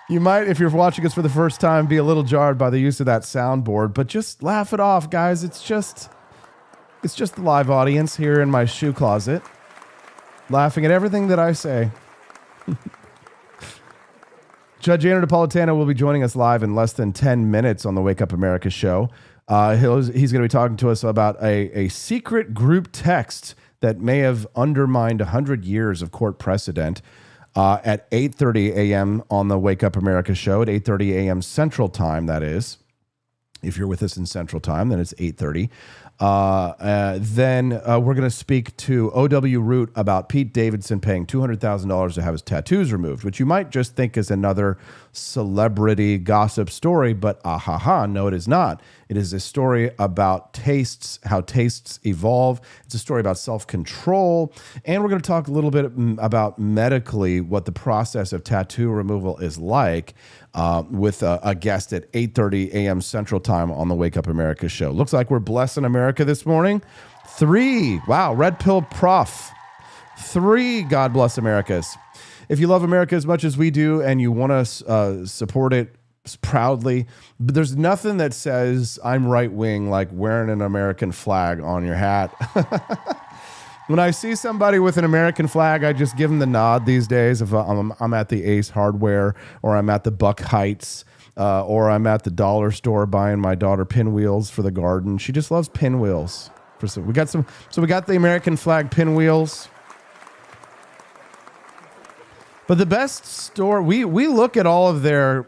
You might, if you're watching us for the first time, be a little jarred by the use of that soundboard, but just laugh it off, guys. It's just the live audience here in my shoe closet, laughing at everything that I say. Judge Andrew Napolitano will be joining us live in less than 10 minutes on the Wake Up America show. He's going to be talking to us about a secret group text that may have undermined 100 years of court precedent at 8:30 a.m. on the Wake Up America show, at 8:30 a.m. Central Time, that is. If you're with us in Central Time, then it's 8:30. Then we're going to speak to O.W. Root about Pete Davidson paying $200,000 to have his tattoos removed, which you might just think is another celebrity gossip story, but no, it is not. It is a story about tastes, how tastes evolve. It's a story about self-control, and we're going to talk a little bit about medically what the process of tattoo removal is like with a guest at 8:30 a.m. Central Time on the Wake Up America show. Looks like we're blessing America this morning. 3, wow, Red Pill Prof. 3 God Bless Americas. If you love America as much as we do and you want to support it proudly, but there's nothing that says I'm right-wing like wearing an American flag on your hat. When I see somebody with an American flag, I just give them the nod these days. If I'm at the Ace Hardware, or I'm at the Buck Heights, or I'm at the dollar store buying my daughter pinwheels for the garden. She just loves pinwheels. We got the American flag pinwheels. But the best store, we look at all of their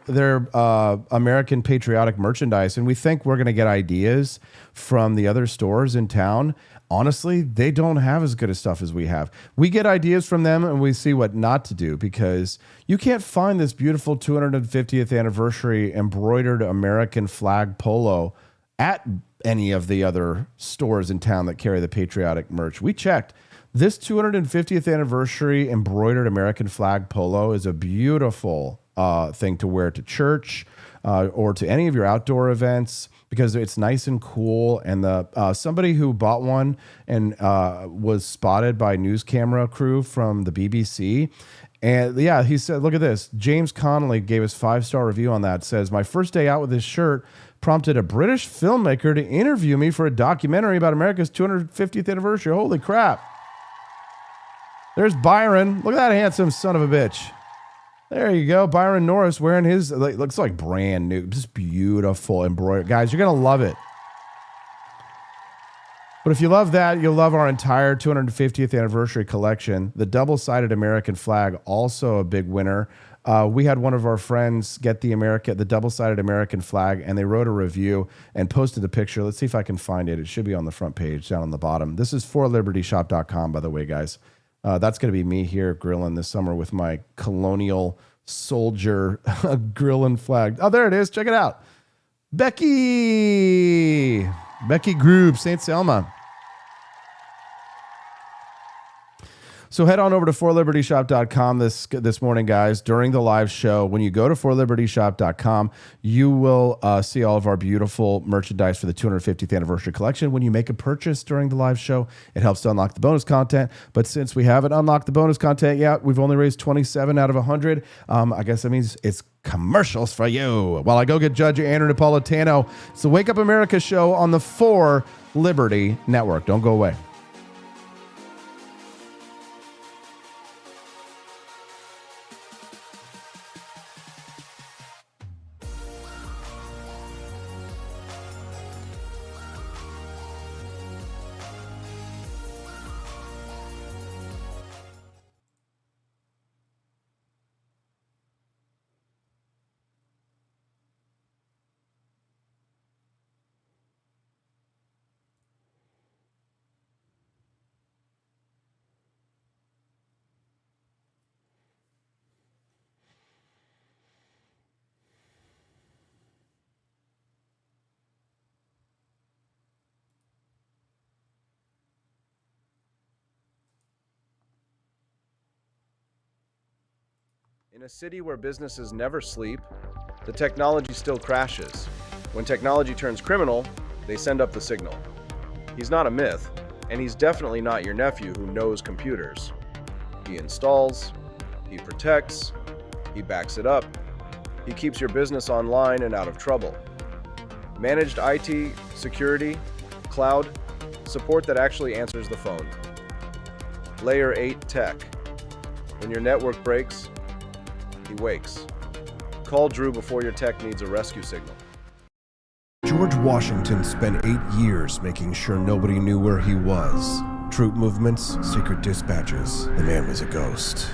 American patriotic merchandise and we think we're going to get ideas from the other stores in town. Honestly, they don't have as good of stuff as we have. We get ideas from them and we see what not to do, because you can't find this beautiful 250th anniversary embroidered American flag polo at any of the other stores in town that carry the patriotic merch. We checked. This 250th anniversary embroidered American flag polo is a beautiful thing to wear to church or to any of your outdoor events, because it's nice and cool. And somebody who bought one and was spotted by news camera crew from the BBC. And yeah, he said, look at this. James Connolly gave us 5-star review on that. Says, my first day out with this shirt prompted a British filmmaker to interview me for a documentary about America's 250th anniversary. Holy crap. There's Byron. Look at that handsome son of a bitch. There you go. Byron Norris wearing his, looks like brand new. Just beautiful embroidery. Guys, you're going to love it. But if you love that, you'll love our entire 250th anniversary collection. The double-sided American flag, also a big winner. We had one of our friends get the double-sided American flag, and they wrote a review and posted a picture. Let's see if I can find it. It should be on the front page, down on the bottom. This is forlibertyshop.com, by the way, guys. That's going to be me here grilling this summer with my colonial soldier grilling flag. Oh, there it is. Check it out. Becky Group, St. Selma. So head on over to forlibertyshop.com this morning, guys, during the live show. When you go to forlibertyshop.com, you will see all of our beautiful merchandise for the 250th anniversary collection. When you make a purchase during the live show, it helps to unlock the bonus content. But since we haven't unlocked the bonus content yet, we've only raised 27 out of 100. I guess that means it's commercials for you. While I go get Judge Andrew Napolitano, it's the Wake Up America show on the 4 Liberty Network. Don't go away. In a city where businesses never sleep, the technology still crashes. When technology turns criminal, they send up the signal. He's not a myth, and he's definitely not your nephew who knows computers. He installs, he protects, he backs it up, he keeps your business online and out of trouble. Managed IT, security, cloud, support that actually answers the phone. Layer 8 tech. When your network breaks, he wakes. Call Drew before your tech needs a rescue signal. George Washington spent 8 years making sure nobody knew where he was. Troop movements, secret dispatches. The man was a ghost.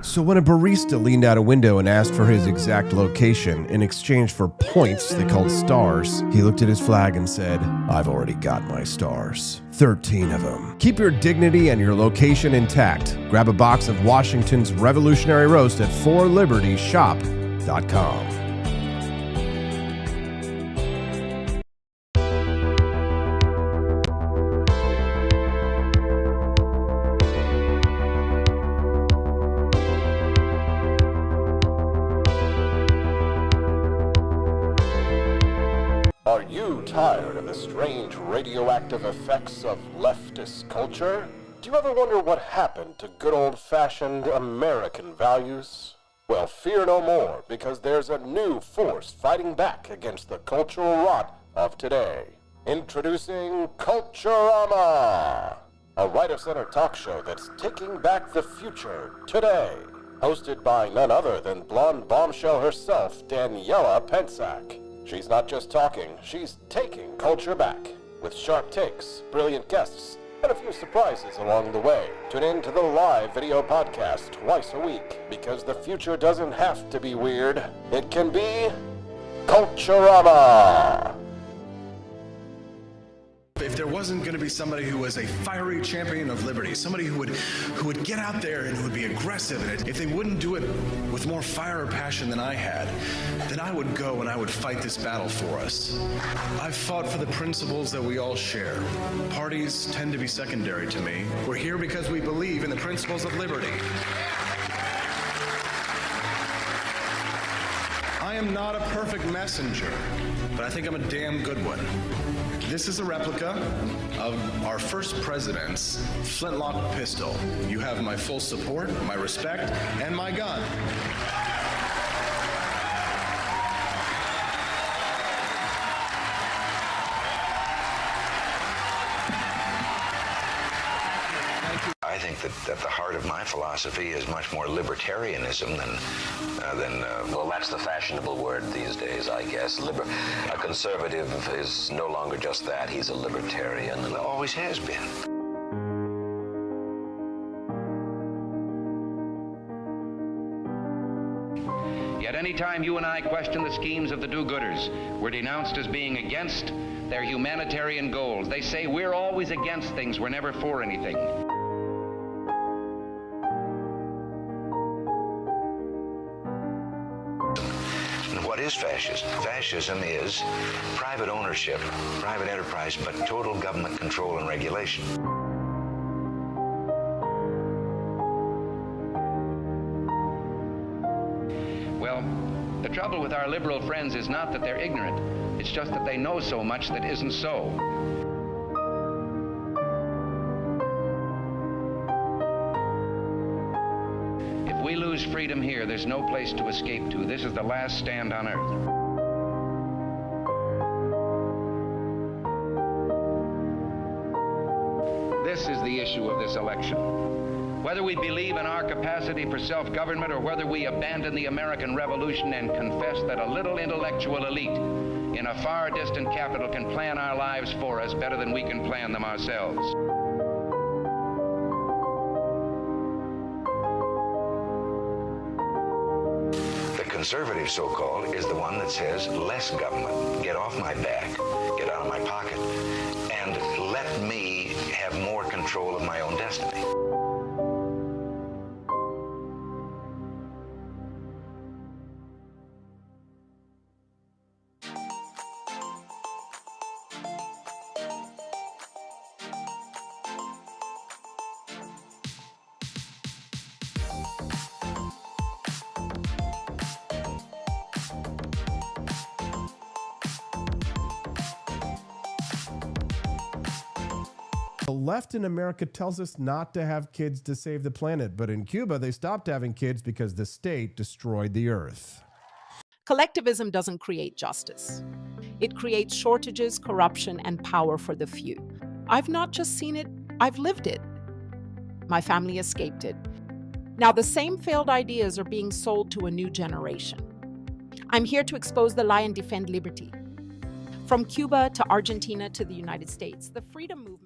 So when a barista leaned out a window and asked for his exact location in exchange for points they called stars, he looked at his flag and said, "I've already got my stars. 13 of them. Keep your dignity and your location intact. Grab a box of Washington's Revolutionary Roast at forlibertyshop.com. Are you tired of the strange radioactive effects of leftist culture? Do you ever wonder what happened to good old-fashioned American values? Well, fear no more, because there's a new force fighting back against the cultural rot of today. Introducing Culturama, a right-of-center talk show that's taking back the future today. Hosted by none other than blonde bombshell herself, Daniela Pensack. She's not just talking, she's taking culture back. With sharp takes, brilliant guests, and a few surprises along the way. Tune in to the live video podcast twice a week, because the future doesn't have to be weird. It can be Culturama. If there wasn't going to be somebody who was a fiery champion of liberty, somebody who would get out there and who would be aggressive, and if they wouldn't do it with more fire or passion than I had, then I would go and I would fight this battle for us. I've fought for the principles that we all share. Parties tend to be secondary to me. We're here because we believe in the principles of liberty. I am not a perfect messenger, but I think I'm a damn good one. This is a replica of our first president's flintlock pistol. You have my full support, my respect, and my gun. I think that at the heart part of my philosophy is much more libertarianism than well, that's the fashionable word these days, I guess. A conservative is no longer just that. He's a libertarian. And always has been. Yet any time you and I question the schemes of the do-gooders, we're denounced as being against their humanitarian goals. They say we're always against things, we're never for anything. And what is fascism? Fascism is private ownership, private enterprise, but total government control and regulation. Well, the trouble with our liberal friends is not that they're ignorant. It's just that they know so much that isn't so. If we lose freedom here, there's no place to escape to. This is the last stand on earth. This is the issue of this election. Whether we believe in our capacity for self-government or whether we abandon the American Revolution and confess that a little intellectual elite in a far distant capital can plan our lives for us better than we can plan them ourselves. The conservative, so-called, is the one that says less government, get off my back, get out of my pocket, and let me have more control of my own destiny. The left in America tells us not to have kids to save the planet, but in Cuba, they stopped having kids because the state destroyed the earth. Collectivism doesn't create justice. It creates shortages, corruption, and power for the few. I've not just seen it, I've lived it. My family escaped it. Now, the same failed ideas are being sold to a new generation. I'm here to expose the lie and defend liberty. From Cuba to Argentina to the United States, the freedom movement.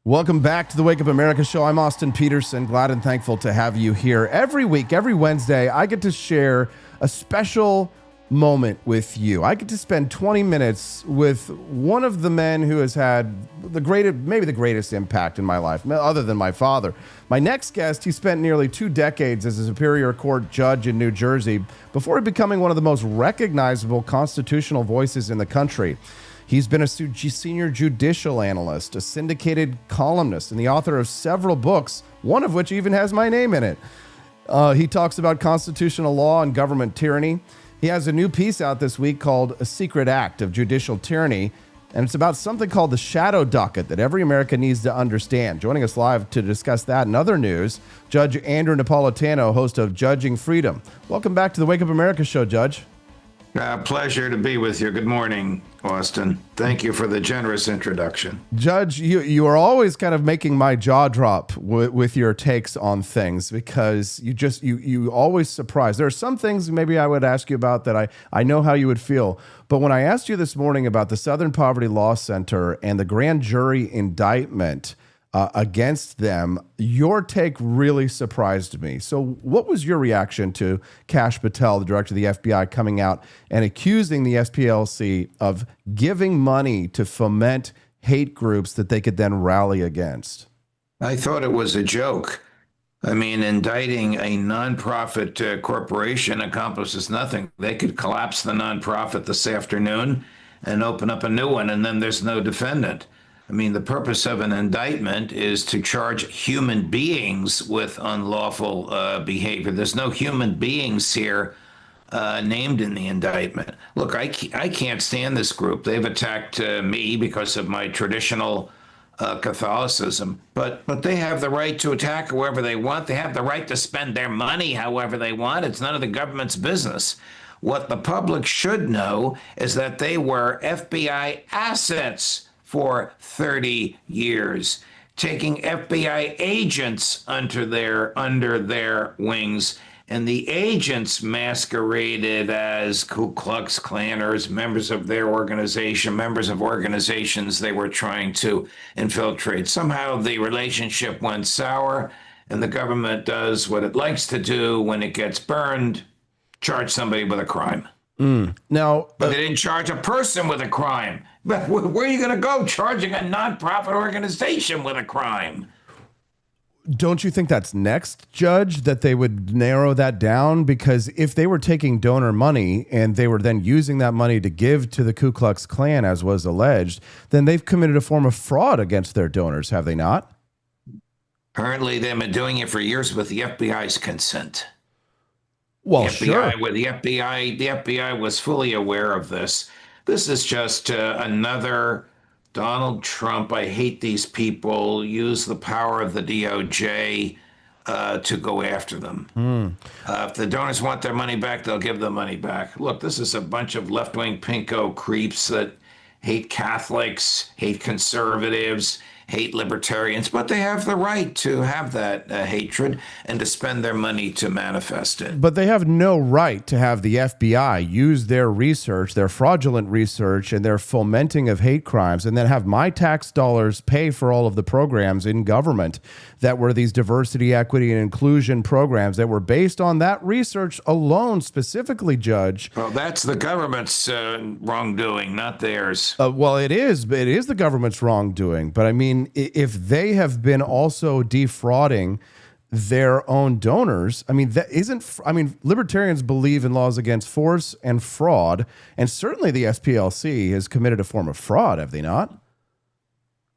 Welcome back to the Wake Up America show. I'm Austin Peterson. Glad and thankful to have you here. Every week, every Wednesday, I get to share a special moment with you. I get to spend 20 minutes with one of the men who has had maybe the greatest impact in my life, other than my father. My next guest, he spent nearly 2 decades as a Superior Court judge in New Jersey before becoming one of the most recognizable constitutional voices in the country. He's been a senior judicial analyst, a syndicated columnist, and the author of several books, one of which even has my name in it. He talks about constitutional law and government tyranny. He has a new piece out this week called A Secret Act of Judicial Tyranny, and it's about something called the shadow docket that every American needs to understand. Joining us live to discuss that and other news, Judge Andrew Napolitano, host of Judging Freedom. Welcome back to the Wake Up America show, Judge. Pleasure to be with you. Good morning, Austin. Thank you for the generous introduction. Judge, you are always kind of making my jaw drop with your takes on things because you always surprise. There are some things maybe I would ask you about that I know how you would feel. But when I asked you this morning about the Southern Poverty Law Center and the grand jury indictment against them, your take really surprised me. So what was your reaction to Kash Patel, the director of the FBI, coming out and accusing the SPLC of giving money to foment hate groups that they could then rally against? I thought it was a joke. I mean, indicting a nonprofit corporation accomplishes nothing. They could collapse the nonprofit this afternoon and open up a new one, and then there's no defendant. I mean, the purpose of an indictment is to charge human beings with unlawful behavior. There's no human beings here named in the indictment. Look, I can't stand this group. They've attacked me because of my traditional Catholicism, but they have the right to attack whoever they want. They have the right to spend their money however they want. It's none of the government's business. What the public should know is that they were FBI assets for 30 years. taking FBI agents under their wings, and the agents masqueraded as Ku Klux Klanners, members of their organization, members of organizations they were trying to infiltrate. Somehow the relationship went sour, and the government does what it likes to do when it gets burned, charge somebody with a crime. Now, but they didn't charge a person with a crime. But where are you going to go charging a nonprofit organization with a crime? Don't you think that's next, Judge, that they would narrow that down? Because if they were taking donor money and they were then using that money to give to the Ku Klux Klan, as was alleged, then they've committed a form of fraud against their donors, have they not? Apparently, they've been doing it for years with the FBI's consent. Well, the FBI was fully aware of this. This is just another Donald Trump, I hate these people, use the power of the DOJ to go after them. If the donors want their money back, they'll give the money back. Look, this is a bunch of left-wing pinko creeps that hate Catholics, hate conservatives, hate libertarians, but they have the right to have that hatred and to spend their money to manifest it. But they have no right to have the FBI use their research, their fraudulent research, and their fomenting of hate crimes, and then have my tax dollars pay for all of the programs in government that were these diversity, equity, and inclusion programs that were based on that research alone, specifically, Judge. Well, that's the government's wrongdoing, not theirs. Well, it is the government's wrongdoing. But I mean, if they have been also defrauding their own donors, I mean, libertarians believe in laws against force and fraud, and certainly the SPLC has committed a form of fraud, have they not?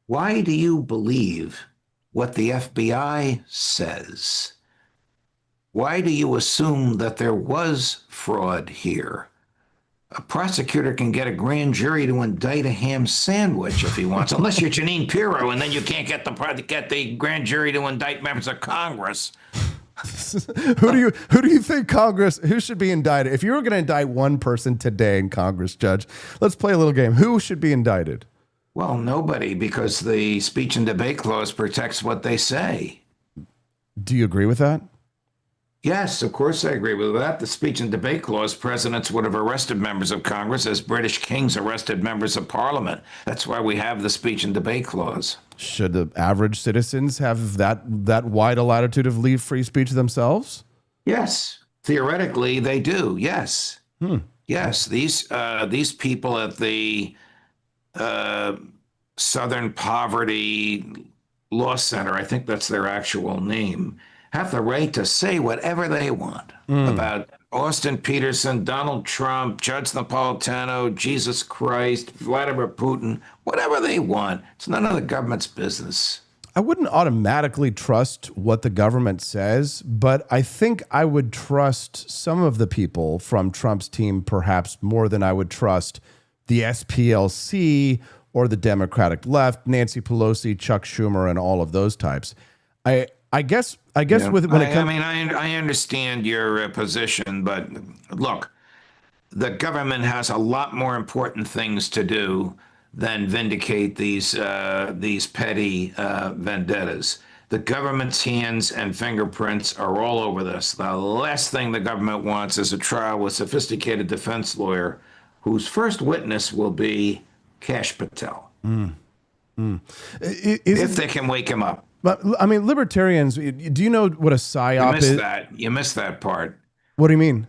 Why do you believe what the FBI says? Why do you assume that there was fraud here? A prosecutor can get a grand jury to indict a ham sandwich if he wants, unless you're Jeanine Pirro, and then you can't get the grand jury to indict members of Congress. Who do you think who should be indicted? If you were going to indict one person today in Congress, Judge, let's play a little game. Who should be indicted? Well, nobody, because the speech and debate clause protects what they say. Do you agree with that? Yes, of course I agree with that. The speech and debate clause, presidents would have arrested members of Congress as British kings arrested members of Parliament. That's why we have the speech and debate clause. Should the average citizens have that wide a latitude of leave free speech themselves? Yes, theoretically they do. Yes, yes. These people at the Southern Poverty Law Center, I think that's their actual name, have the right to say whatever they want about Austin Peterson, Donald Trump, Judge Napolitano, Jesus Christ, Vladimir Putin, whatever they want. It's none of the government's business. I wouldn't automatically trust what the government says, but I think I would trust some of the people from Trump's team perhaps more than I would trust the SPLC or the Democratic left, Nancy Pelosi, Chuck Schumer, and all of those types. I guess when it comes, I understand your position, but look, the government has a lot more important things to do than vindicate these petty vendettas. The government's hands and fingerprints are all over this. The last thing the government wants is a trial with a sophisticated defense lawyer whose first witness will be Kash Patel. If they can wake him up. But I mean, libertarians, do you know what a PSYOP is? You missed that part. What do you mean?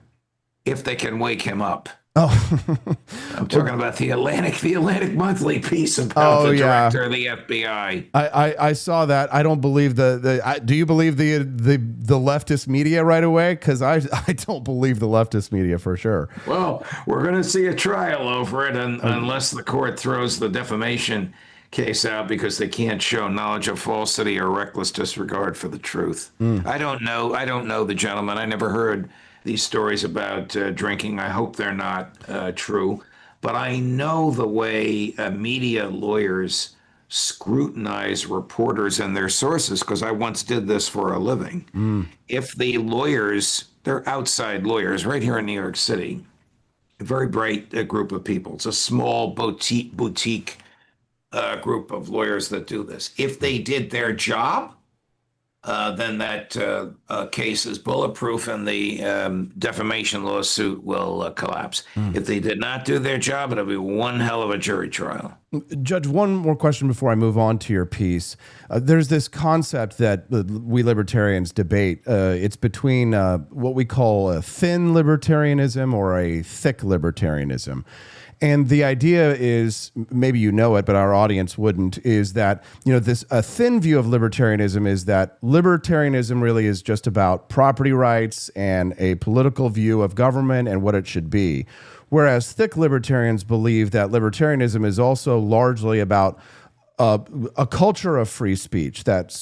If they can wake him up. Oh, I'm talking about the Atlantic Monthly piece about the director of the FBI. I saw that. I don't believe do you believe the leftist media right away? Because I don't believe the leftist media for sure. Well, we're going to see a trial over it, unless the court throws the defamation case out because they can't show knowledge of falsity or reckless disregard for the truth. I don't know the gentleman. I never heard these stories about drinking. I hope they're not true. But I know the way media lawyers scrutinize reporters and their sources, because I once did this for a living. If the lawyers, they're outside lawyers right here in New York City, a very bright group of people. It's a small boutique group of lawyers that do this. If they did their job, then that case is bulletproof and the defamation lawsuit will collapse. If they did not do their job, it'll be one hell of a jury trial. Judge, one more question before I move on to your piece. There's this concept that we libertarians debate. It's between what we call a thin libertarianism or a thick libertarianism. And the idea is, maybe you know it, but our audience wouldn't, is that, a thin view of libertarianism is that libertarianism really is just about property rights and a political view of government and what it should be. Whereas thick libertarians believe that libertarianism is also largely about a culture of free speech that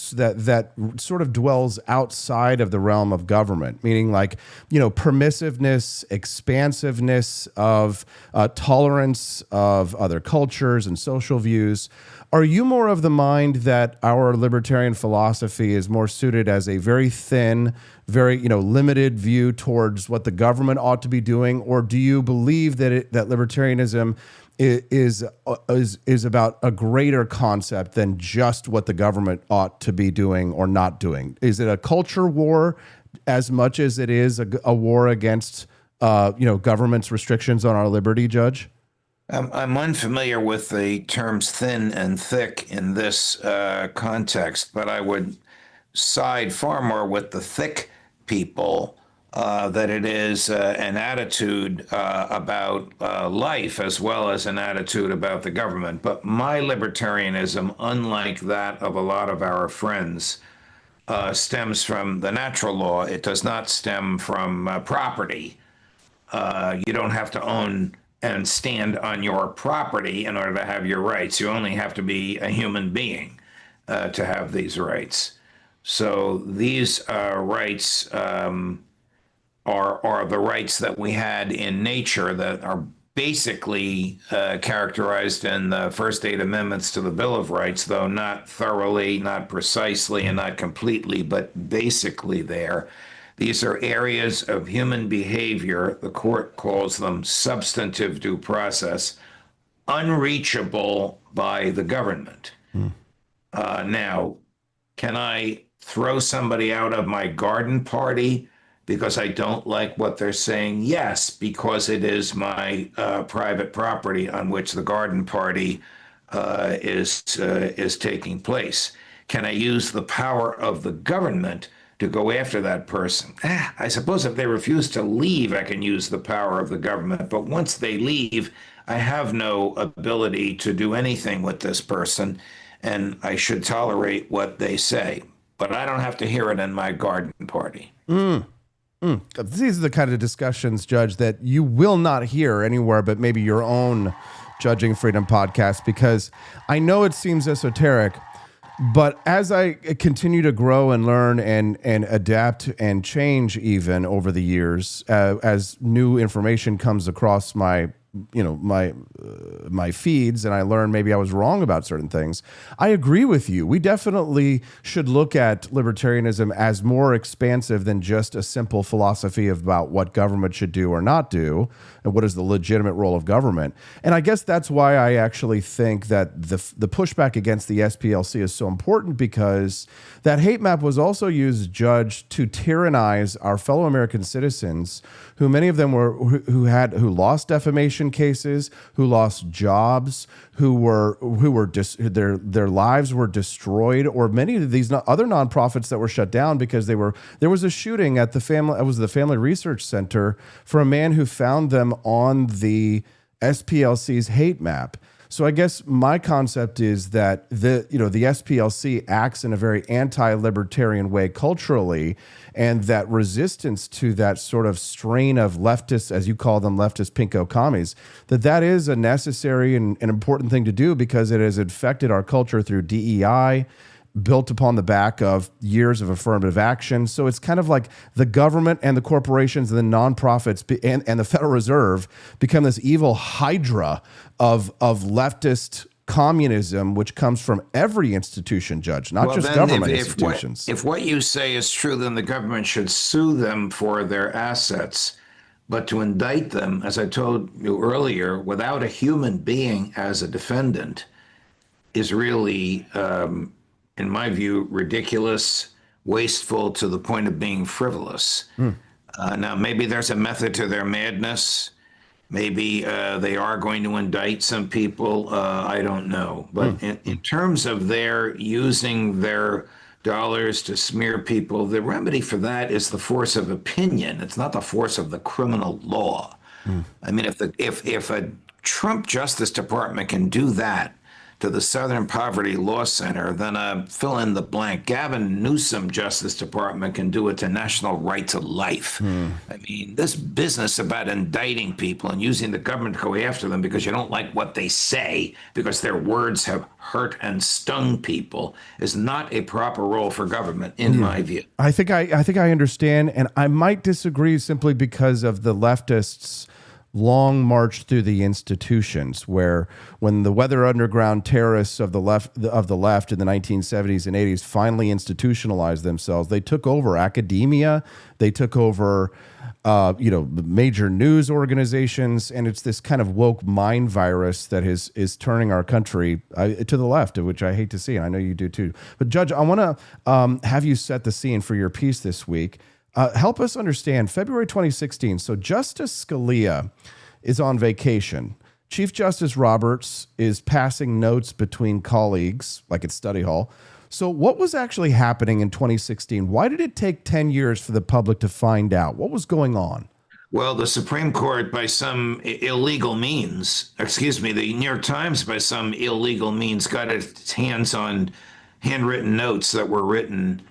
sort of dwells outside of the realm of government, meaning permissiveness, expansiveness of tolerance of other cultures and social views. Are you more of the mind that our libertarian philosophy is more suited as a very thin, very limited view towards what the government ought to be doing, or do you believe that that libertarianism is about a greater concept than just what the government ought to be doing or not doing? Is it a culture war as much as it is a war against government's restrictions on our liberty, Judge? I'm unfamiliar with the terms thin and thick in this context, but I would side far more with the thick people that it is an attitude about life as well as an attitude about the government. But my libertarianism, unlike that of a lot of our friends, stems from the natural law. It does not stem from property. You don't have to own and stand on your property in order to have your rights. You only have to be a human being to have these rights. So these rights are the rights that we had in nature that are basically characterized in the first 8 amendments to the Bill of Rights, though not thoroughly, not precisely, and not completely, but basically there. These are areas of human behavior, the court calls them substantive due process, unreachable by the government. Now, can I throw somebody out of my garden party because I don't like what they're saying? Yes, because it is my private property on which the garden party is taking place. Can I use the power of the government to go after that person? I suppose if they refuse to leave, I can use the power of the government. But once they leave, I have no ability to do anything with this person, and I should tolerate what they say. But I don't have to hear it in my garden party. These are the kind of discussions, Judge, that you will not hear anywhere but maybe your own Judging Freedom podcast, because I know it seems esoteric, but as I continue to grow and learn and adapt and change even over the years, as new information comes across my feeds and I learn maybe I was wrong about certain things, I agree with you. We definitely should look at libertarianism as more expansive than just a simple philosophy about what government should do or not do and what is the legitimate role of government. And I guess that's why I actually think that the pushback against the SPLC is so important, because that hate map was also used, Judge, to tyrannize our fellow American citizens, who many of them were who lost defamation cases, who lost jobs, their lives were destroyed, or many of these other nonprofits that were shut down because there was a shooting at the Family Research Center for a man who found them on the SPLC's hate map. So I guess my concept is that the SPLC acts in a very anti-libertarian way culturally, and that resistance to that sort of strain of leftists, as you call them, leftist pinko commies, that is a necessary and an important thing to do, because it has infected our culture through DEI, built upon the back of years of affirmative action. So it's kind of like the government and the corporations and the nonprofits and the Federal Reserve become this evil hydra of leftist communism, which comes from every institution, Judge, not just government institutions. If what you say is true, then the government should sue them for their assets. But to indict them, as I told you earlier, without a human being as a defendant, is really, in my view, ridiculous, wasteful to the point of being frivolous. Now, maybe there's a method to their madness. Maybe they are going to indict some people. I don't know. But in terms of their using their dollars to smear people, the remedy for that is the force of opinion. It's not the force of the criminal law. I mean, if a Trump Justice Department can do that to the Southern Poverty Law Center, then fill in the blank. Gavin Newsom Justice Department can do it to National Right to Life. I mean, this business about indicting people and using the government to go after them because you don't like what they say, because their words have hurt and stung people, is not a proper role for government, in my view. I think I understand, and I might disagree simply because of the leftists' long march through the institutions, where when the Weather Underground terrorists of the left in the 1970s and 80s finally institutionalized themselves, they took over academia, they took over major news organizations, and it's this kind of woke mind virus that is turning our country to the left, which I hate to see, and I know you do too. But Judge, I want to have you set the scene for your piece this week. Help us understand February 2016. So Justice Scalia is on vacation. Chief Justice Roberts is passing notes between colleagues, like at study hall. So what was actually happening in 2016? Why did it take 10 years for the public to find out? What was going on? Well, the Supreme Court, by some illegal means, the New York Times, by some illegal means, got its hands on handwritten notes that were written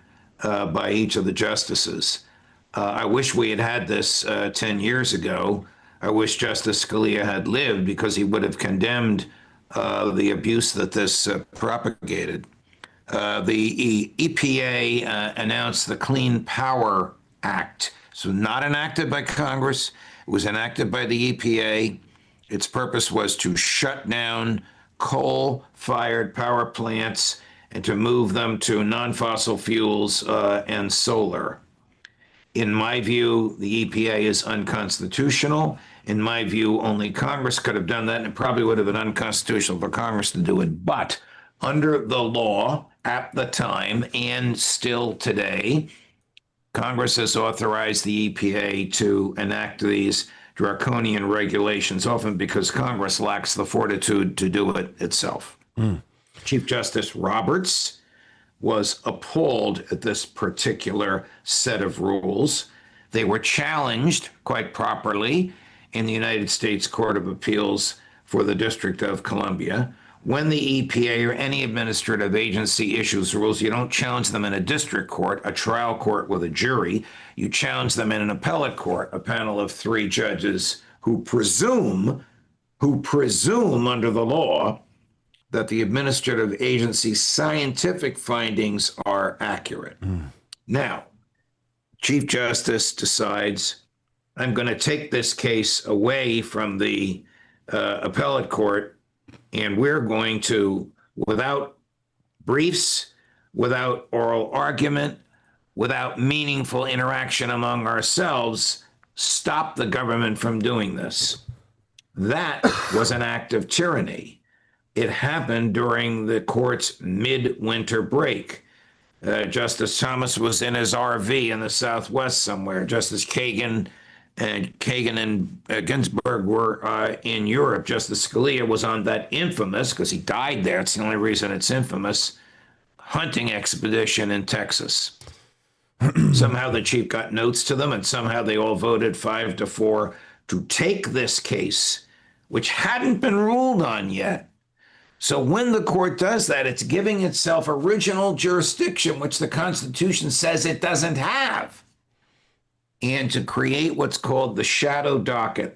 by each of the justices. I wish we had had this 10 years ago. I wish Justice Scalia had lived, because he would have condemned the abuse that this propagated. The EPA announced the Clean Power Act. So not enacted by Congress. It was enacted by the EPA. Its purpose was to shut down coal-fired power plants and to move them to non-fossil fuels and solar. In my view, the EPA is unconstitutional. In my view, only Congress could have done that, and it probably would have been unconstitutional for Congress to do it. But under the law at the time, and still today, Congress has authorized the EPA to enact these draconian regulations, often because Congress lacks the fortitude to do it itself. Chief Justice Roberts was appalled at this particular set of rules. They were challenged, quite properly, in the United States Court of Appeals for the District of Columbia. When the EPA or any administrative agency issues rules, you don't challenge them in a district court, a trial court with a jury. You challenge them in an appellate court, a panel of 3 judges who presume under the law that the administrative agency's scientific findings are accurate. Now, Chief Justice decides, I'm going to take this case away from the appellate court, and we're going to, without briefs, without oral argument, without meaningful interaction among ourselves, stop the government from doing this. That was an act of tyranny. It happened during the court's midwinter break. Justice Thomas was in his RV in the Southwest somewhere. Justice Kagan and Ginsburg were in Europe. Justice Scalia was on that infamous, because he died there, it's the only reason it's infamous, hunting expedition in Texas. Somehow the chief got notes to them, and somehow they all voted 5-4 to take this case, which hadn't been ruled on yet. So when the court does that, it's giving itself original jurisdiction, which the Constitution says it doesn't have. And to create what's called the shadow docket,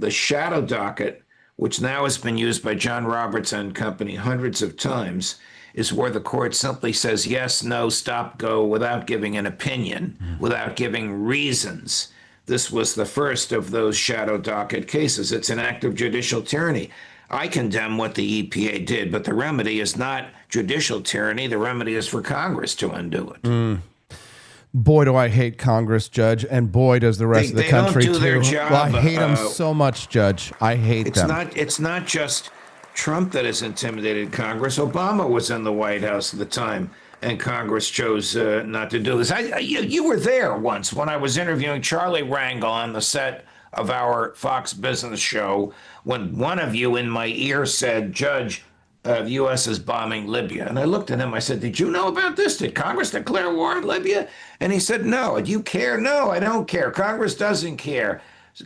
which now has been used by John Roberts and company hundreds of times, is where the court simply says yes, no, stop, go, without giving an opinion, without giving reasons. This was the first of those shadow docket cases. It's an act of judicial tyranny. I condemn what the EPA did, but the remedy is not judicial tyranny. The remedy is for Congress to undo it. Boy, do I hate Congress, Judge, and boy, does the rest of the country don't do too. their job. Well, I hate them so much, Judge. I hate them. It's not just Trump that has intimidated Congress. Obama was in the White House at the time, and Congress chose not to do this. You were there once when I was interviewing Charlie Rangel on the set of our Fox Business show when one of you in my ear said, Judge, the U.S. is bombing Libya. And I looked at him. I said, did you know about this? Did Congress declare war on Libya? And he said, no. Do you care? No, I don't care. Congress doesn't care.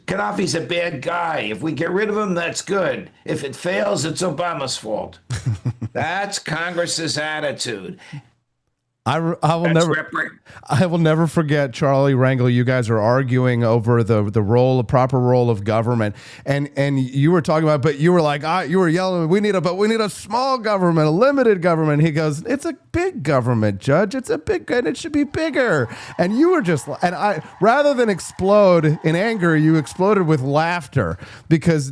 Gaddafi's a bad guy. If we get rid of him, that's good. If it fails, it's Obama's fault. That's Congress's attitude. I will never forget, Charlie Rangel. You guys are arguing over the proper role of government, and you were talking about, but you were like, you were yelling, we need a small government, a limited government. He goes, it's a big government, Judge. It's a big, and it should be bigger. And you were just, rather than explode in anger, you exploded with laughter because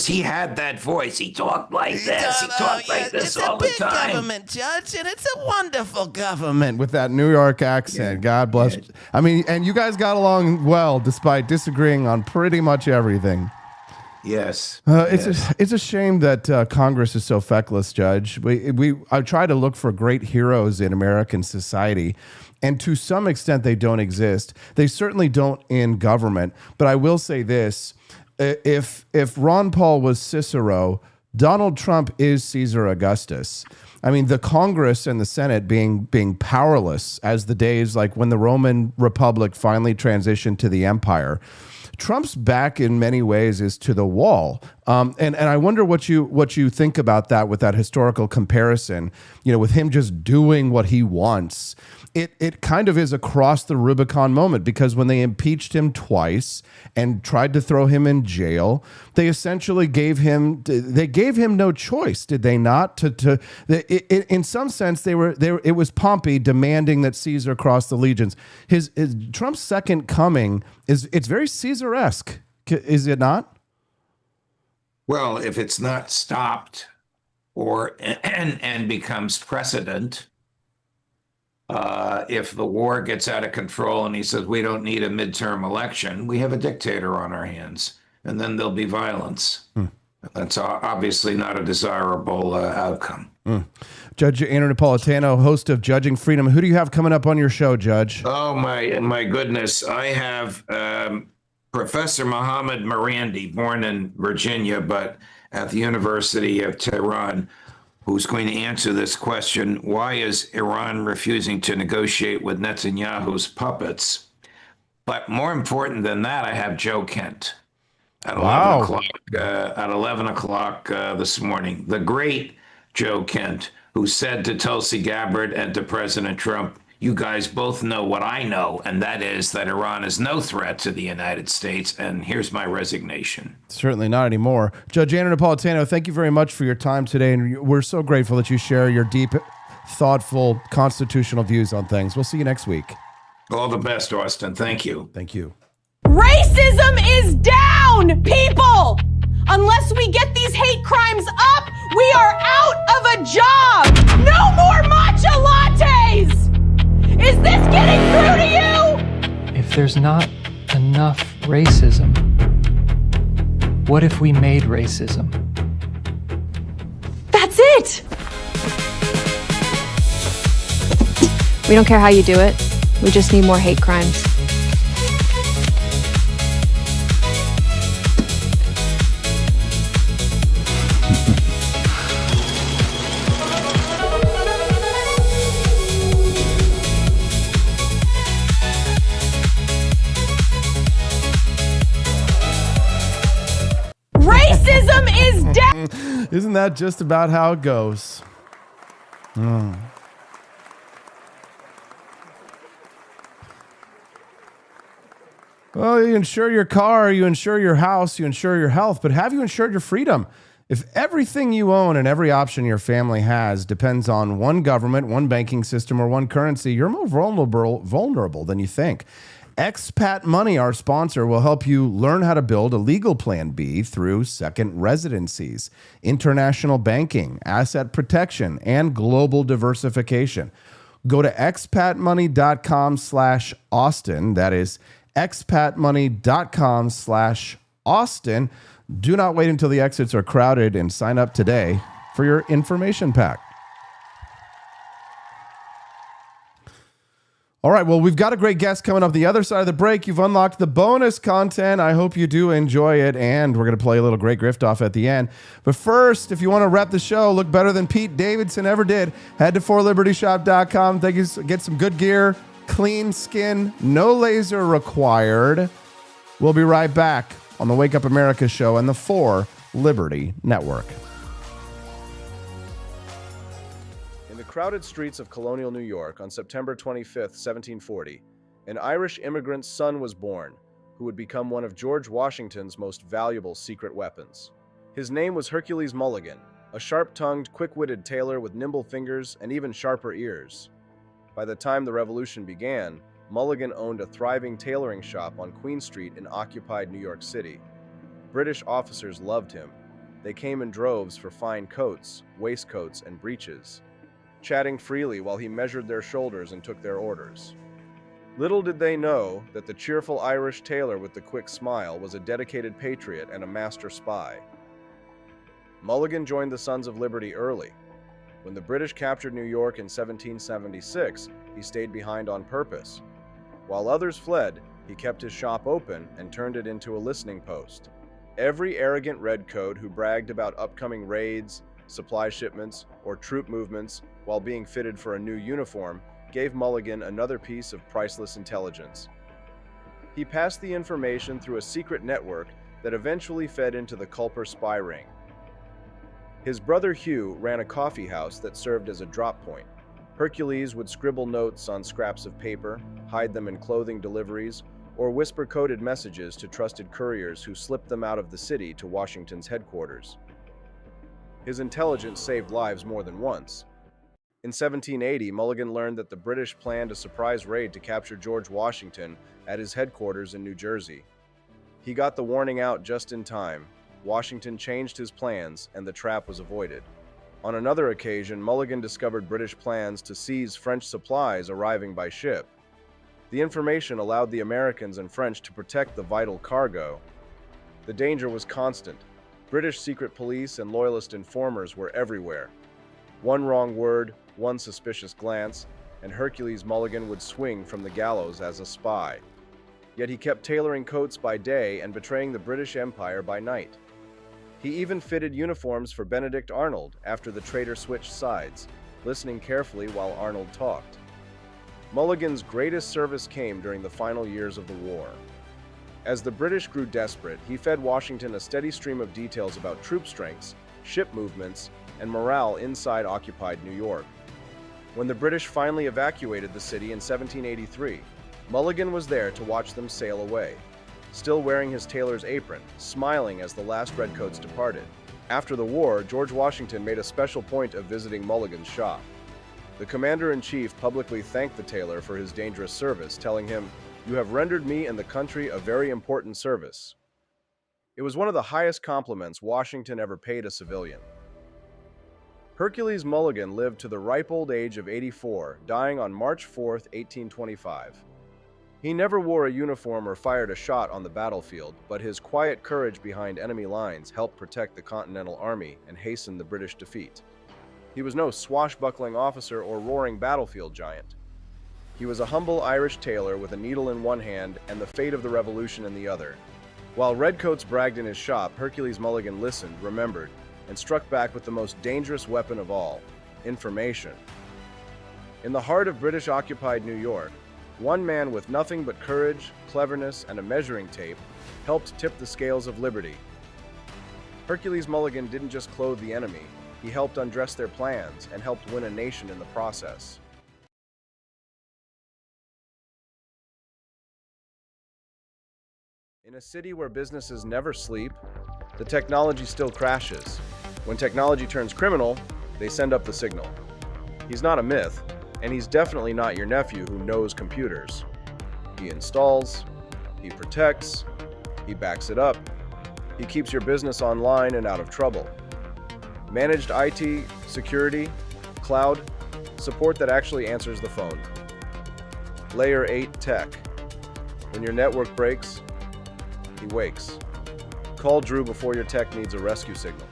he had that voice. He talked like this. He talked like this all the time. It's a big government, Judge, and it's a wonderful government. With that New York accent. God bless. I mean, and you guys got along well despite disagreeing on pretty much everything. Yes. It's a shame that Congress is so feckless, Judge. I try to look for great heroes in American society, and to some extent they don't exist. They certainly don't in government. But I will say this: if Ron Paul was Cicero, Donald Trump is Caesar Augustus. I mean, the Congress and the Senate being powerless as the days like when the Roman Republic finally transitioned to the empire. Trump's back in many ways is to the wall. And I wonder what you think about that with that historical comparison, with him just doing what he wants. It kind of is a cross the Rubicon moment because when they impeached him twice and tried to throw him in jail, they essentially gave him no choice, did they not? In some sense, it was Pompey demanding that Caesar cross the legions. His Trump's second coming it's very Caesar-esque, is it not? Well, if it's not stopped and becomes precedent. If the war gets out of control and he says we don't need a midterm election, we have a dictator on our hands, and then there'll be violence. That's obviously not a desirable outcome. Judge Andrew Napolitano, host of Judging Freedom. Who do you have coming up on your show, Judge? Oh, my goodness. I have Professor Mohammad Marandi, born in Virginia, but at the University of Tehran, who's going to answer this question: why is Iran refusing to negotiate with Netanyahu's puppets? But more important than that, I have Joe Kent at 11 o'clock this morning. The great Joe Kent, who said to Tulsi Gabbard and to President Trump, you guys both know what I know, and that is that Iran is no threat to the United States, and here's my resignation. Certainly not anymore. Judge Andrew Napolitano, thank you very much for your time today, and we're so grateful that you share your deep, thoughtful, constitutional views on things. We'll see you next week. All the best, Austin. Thank you. Thank you. Racism is down, people! Unless we get these hate crimes up, we are out of a job! No more matcha lattes! Is this getting through to you? If there's not enough racism, what if we made racism? That's it! We don't care how you do it. We just need more hate crimes. Racism is dead. Isn't that just about how it goes? Well, you insure your car, you insure your house, you insure your health, but have you insured your freedom? If everything you own and every option your family has depends on one government, one banking system, or one currency, you're more vulnerable than you think. Expat Money, our sponsor, will help you learn how to build a legal plan B through second residencies, international banking, asset protection, and global diversification. Go to expatmoney.com/Austin. That is expatmoney.com/Austin. Do not wait until the exits are crowded and sign up today for your information pack. All right, well, we've got a great guest coming up the other side of the break. You've unlocked the bonus content. I hope you do enjoy it, and we're going to play a little great grift off at the end. But first, if you want to rep the show, look better than Pete Davidson ever did, head to forlibertyshop.com. Get some good gear, clean skin, no laser required. We'll be right back on the Wake Up America show and the For Liberty Network. Crowded streets of colonial New York on September 25, 1740, an Irish immigrant's son was born, who would become one of George Washington's most valuable secret weapons. His name was Hercules Mulligan, a sharp-tongued, quick-witted tailor with nimble fingers and even sharper ears. By the time the Revolution began, Mulligan owned a thriving tailoring shop on Queen Street in occupied New York City. British officers loved him. They came in droves for fine coats, waistcoats, and breeches, chatting freely while he measured their shoulders and took their orders. Little did they know that the cheerful Irish tailor with the quick smile was a dedicated patriot and a master spy. Mulligan joined the Sons of Liberty early. When the British captured New York in 1776, he stayed behind on purpose. While others fled, he kept his shop open and turned it into a listening post. Every arrogant redcoat who bragged about upcoming raids, supply shipments, or troop movements while being fitted for a new uniform gave Mulligan another piece of priceless intelligence. He passed the information through a secret network that eventually fed into the Culper spy ring. His brother Hugh ran a coffee house that served as a drop point. Hercules would scribble notes on scraps of paper, hide them in clothing deliveries, or whisper coded messages to trusted couriers who slipped them out of the city to Washington's headquarters. His intelligence saved lives more than once. In 1780, Mulligan learned that the British planned a surprise raid to capture George Washington at his headquarters in New Jersey. He got the warning out just in time. Washington changed his plans, and the trap was avoided. On another occasion, Mulligan discovered British plans to seize French supplies arriving by ship. The information allowed the Americans and French to protect the vital cargo. The danger was constant. British secret police and loyalist informers were everywhere. One wrong word, one suspicious glance, and Hercules Mulligan would swing from the gallows as a spy. Yet he kept tailoring coats by day and betraying the British Empire by night. He even fitted uniforms for Benedict Arnold after the traitor switched sides, listening carefully while Arnold talked. Mulligan's greatest service came during the final years of the war. As the British grew desperate, he fed Washington a steady stream of details about troop strengths, ship movements, and morale inside occupied New York. When the British finally evacuated the city in 1783, Mulligan was there to watch them sail away, still wearing his tailor's apron, smiling as the last redcoats departed. After the war, George Washington made a special point of visiting Mulligan's shop. The commander-in-chief publicly thanked the tailor for his dangerous service, telling him, "You have rendered me and the country a very important service." It was one of the highest compliments Washington ever paid a civilian. Hercules Mulligan lived to the ripe old age of 84, dying on March 4, 1825. He never wore a uniform or fired a shot on the battlefield, but his quiet courage behind enemy lines helped protect the Continental Army and hasten the British defeat. He was no swashbuckling officer or roaring battlefield giant. He was a humble Irish tailor with a needle in one hand and the fate of the Revolution in the other. While redcoats bragged in his shop, Hercules Mulligan listened, remembered, and struck back with the most dangerous weapon of all, information. In the heart of British-occupied New York, one man with nothing but courage, cleverness, and a measuring tape helped tip the scales of liberty. Hercules Mulligan didn't just clothe the enemy, he helped undress their plans and helped win a nation in the process. In a city where businesses never sleep, the technology still crashes. When technology turns criminal, they send up the signal. He's not a myth, and he's definitely not your nephew who knows computers. He installs, he protects, he backs it up, he keeps your business online and out of trouble. Managed IT, security, cloud, support that actually answers the phone. Layer 8 tech. When your network breaks, he wakes. Call Drew before your tech needs a rescue signal.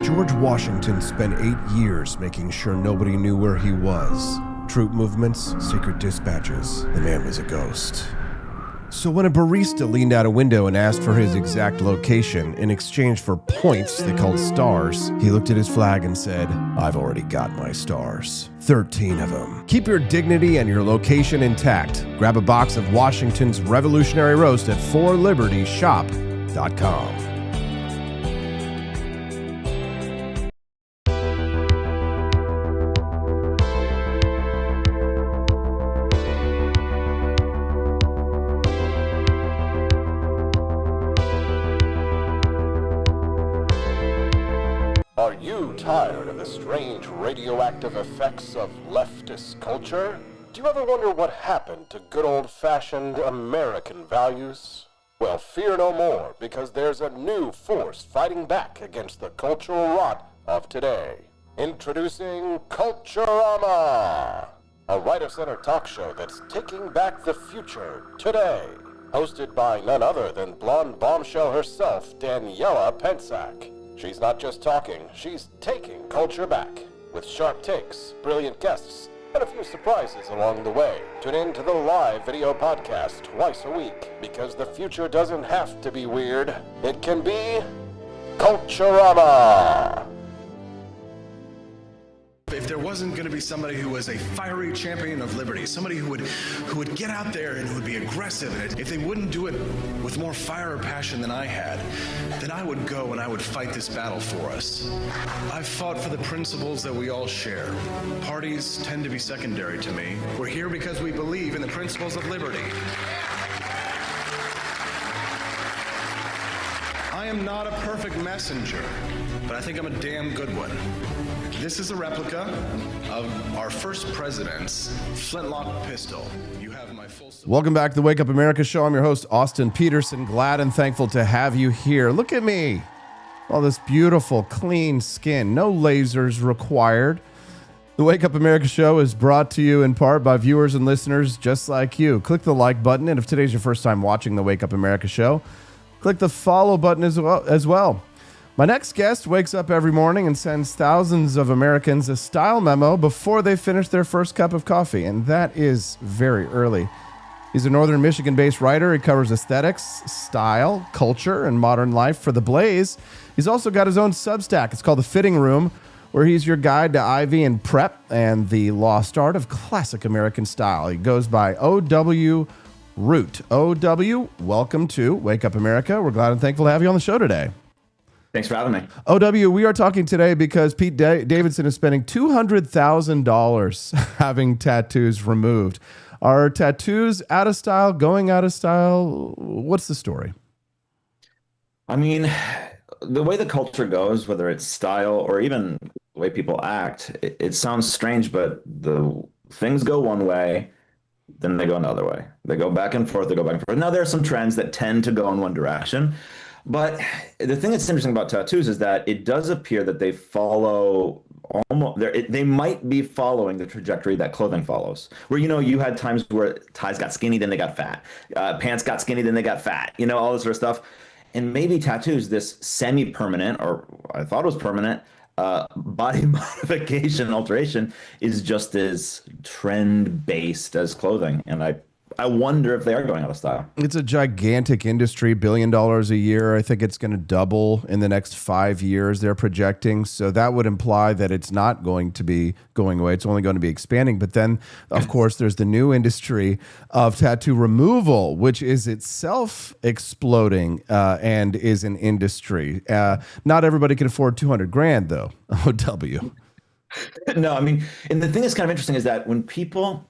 George Washington spent 8 years making sure nobody knew where he was. Troop movements, secret dispatches. The man was a ghost. So when a barista leaned out a window and asked for his exact location in exchange for points they called stars, he looked at his flag and said, "I've already got my stars. 13 of them." Keep your dignity and your location intact. Grab a box of Washington's Revolutionary Roast at forlibertyshop.com. Are you tired of the strange radioactive effects of leftist culture? Do you ever wonder what happened to good old-fashioned American values? Well, fear no more, because there's a new force fighting back against the cultural rot of today. Introducing Culturama, a right-of-center talk show that's taking back the future today. Hosted by none other than blonde bombshell herself, Daniela Pensack. She's not just talking, she's taking culture back. With sharp takes, brilliant guests, and a few surprises along the way. Tune in to the live video podcast twice a week, because the future doesn't have to be weird. It can be Culturama. If there wasn't going to be somebody who was a fiery champion of liberty, somebody who would get out there and who would be aggressive, and if they wouldn't do it with more fire or passion than I had, then I would go and I would fight this battle for us. I've fought for the principles that we all share. Parties tend to be secondary to me. We're here because we believe in the principles of liberty. I am not a perfect messenger, but I think I'm a damn good one. This is a replica of our first president's flintlock pistol. You have my full support. Welcome back to the Wake Up America show. I'm your host, Austin Peterson. Glad and thankful to have you here. Look at me. All this beautiful, clean skin. No lasers required. The Wake Up America show is brought to you in part by viewers and listeners just like you. Click the like button, and if today's your first time watching the Wake Up America show, click the follow button as well. My next guest wakes up every morning and sends thousands of Americans a style memo before they finish their first cup of coffee, and that is very early. He's a Northern Michigan-based writer. He covers aesthetics, style, culture, and modern life for The Blaze. He's also got his own Substack. It's called The Fitting Room, where he's your guide to Ivy and prep and the lost art of classic American style. He goes by O.W. Root. O.W., welcome to Wake Up America. We're glad and thankful to have you on the show today. Thanks for having me. O.W., we are talking today because Pete Davidson is spending $200,000 having tattoos removed. Are tattoos out of style, going out of style? What's the story? I mean, the way the culture goes, whether it's style or even the way people act, it sounds strange, but the things go one way, then they go another way. They go back and forth, they go back and forth. Now, there are some trends that tend to go in one direction. But the thing that's interesting about tattoos is that it does appear that they follow almost, they might be following the trajectory that clothing follows. Where, you had times where ties got skinny, then they got fat. Pants got skinny, then they got fat. All this sort of stuff. And maybe tattoos, this semi-permanent, or I thought it was permanent, body modification alteration is just as trend-based as clothing. And I wonder if they are going out of style. It's a gigantic industry, $1 billion a year. I think it's going to double in the next 5 years, they're projecting. So that would imply that it's not going to be going away. It's only going to be expanding. But then, of course, there's the new industry of tattoo removal, which is itself exploding and is an industry. Not everybody can afford $200,000, though, O.W. No, I mean, and the thing that's kind of interesting is that when people...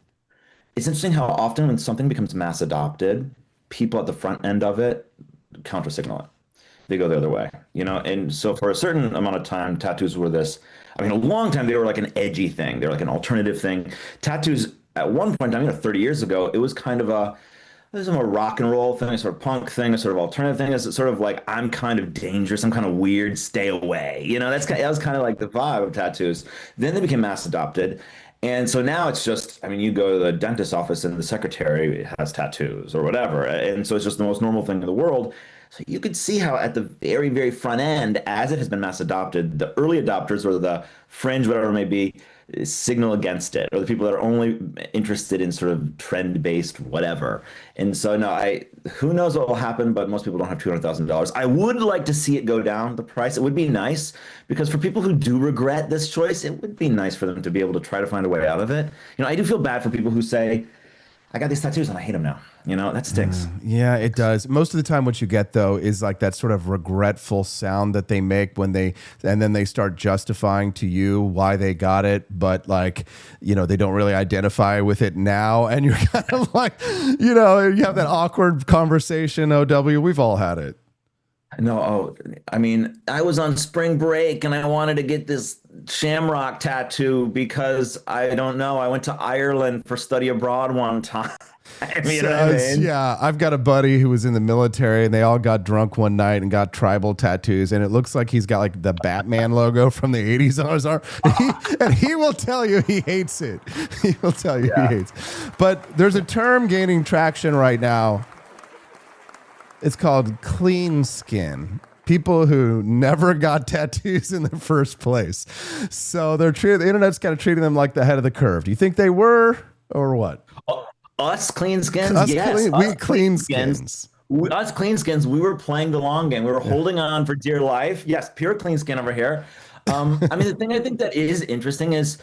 It's interesting how often when something becomes mass adopted, people at the front end of it counter-signal it. They go the other way, And so for a certain amount of time, tattoos were this, a long time, they were like an edgy thing. They were like an alternative thing. Tattoos, at one point in time, 30 years ago, it was kind of a rock and roll thing, a sort of punk thing, a sort of alternative thing. It's sort of like, I'm kind of dangerous, I'm kind of weird, stay away. That was kind of like the vibe of tattoos. Then they became mass adopted. And so now it's just, I mean, you go to the dentist's office and the secretary has tattoos or whatever. And so it's just the most normal thing in the world. So you could see how at the very, very front end, as it has been mass adopted, the early adopters or the fringe, whatever it may be, signal against it, or the people that are only interested in sort of trend-based whatever. And so no, who knows what will happen, but most people don't have $200,000. I would like to see it go down, the price. It would be nice, because for people who do regret this choice, it would be nice for them to be able to try to find a way out of it. I do feel bad for people who say, I got these tattoos and I hate them now. That stinks. Yeah, it does. Most of the time what you get, though, is like that sort of regretful sound that they make and then they start justifying to you why they got it, but like, they don't really identify with it now. And you're kind of like, you have that awkward conversation, OW. We've all had it. No, I mean, I was on spring break and I wanted to get this shamrock tattoo because I don't know. I went to Ireland for study abroad one time. I mean, yeah, I've got a buddy who was in the military and they all got drunk one night and got tribal tattoos, and it looks like he's got like the Batman logo from the 80s on his arm. And he will tell you he hates it. He will tell you he hates it. But there's a term gaining traction right now. It's called clean skin. People who never got tattoos in the first place. So the internet's kind of treating them like the head of the curve. Do you think they were, or what? Us clean skins? Yes. We clean skins. Us clean skins, we were playing the long game. We were holding on for dear life. Yes, pure clean skin over here. I mean, the thing I think that is interesting is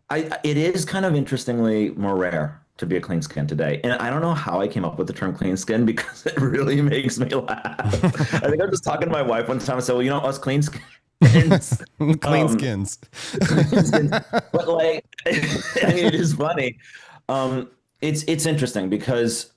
it is kind of interestingly more rare to be a clean skin today. And I don't know how I came up with the term clean skin, because it really makes me laugh. I think I was just talking to my wife one time and said, well, us clean skins. Clean skins. But like, I mean, it is funny. It's interesting because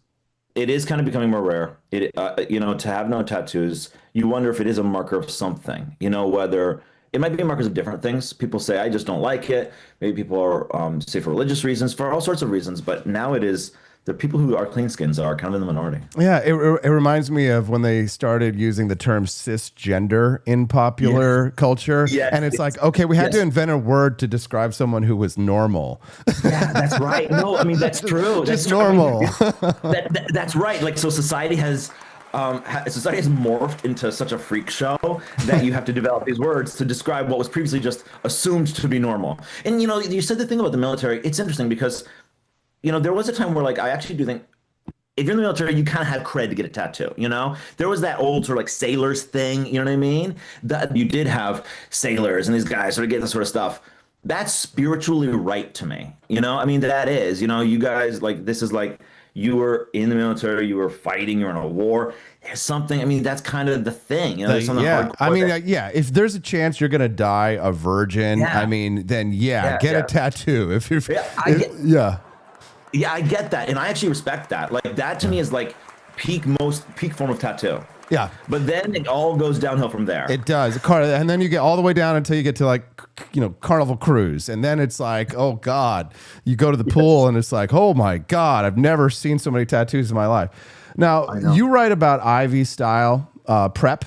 it is kind of becoming more rare. To have no tattoos, you wonder if it is a marker of something, whether it might be markers of different things. People say, I just don't like it. Maybe people are say for religious reasons, for all sorts of reasons. But now it is the people who are clean skins are kind of in the minority. Yeah, it reminds me of when they started using the term cisgender in popular culture. Yes, and it's like, okay, we had to invent a word to describe someone who was normal. Yeah, that's right. No, I mean, that's true. Just normal. That's right. Like, so society has morphed into such a freak show that you have to develop these words to describe what was previously just assumed to be normal. And, you said the thing about the military. It's interesting because, there was a time where, like, I actually do think if you're in the military, you kind of have cred to get a tattoo, There was that old sort of like sailors thing, you know what I mean? That you did have sailors and these guys sort of get this sort of stuff. That's spiritually right to me, I mean, that is, you guys, like, this is like, you were in the military, you were fighting, you're in a war. There's something, I mean, that's kind of the thing. There's something if there's a chance you're going to die a virgin, I mean, then get a tattoo. If you're, I get that. And I actually respect that. Like, that to me is like peak form of tattoo. Yeah. But then it all goes downhill from there. It does. And then you get all the way down until you get to like, Carnival Cruise. And then it's like, oh God, you go to the pool and it's like, oh my God, I've never seen so many tattoos in my life. Now, you write about Ivy style prep,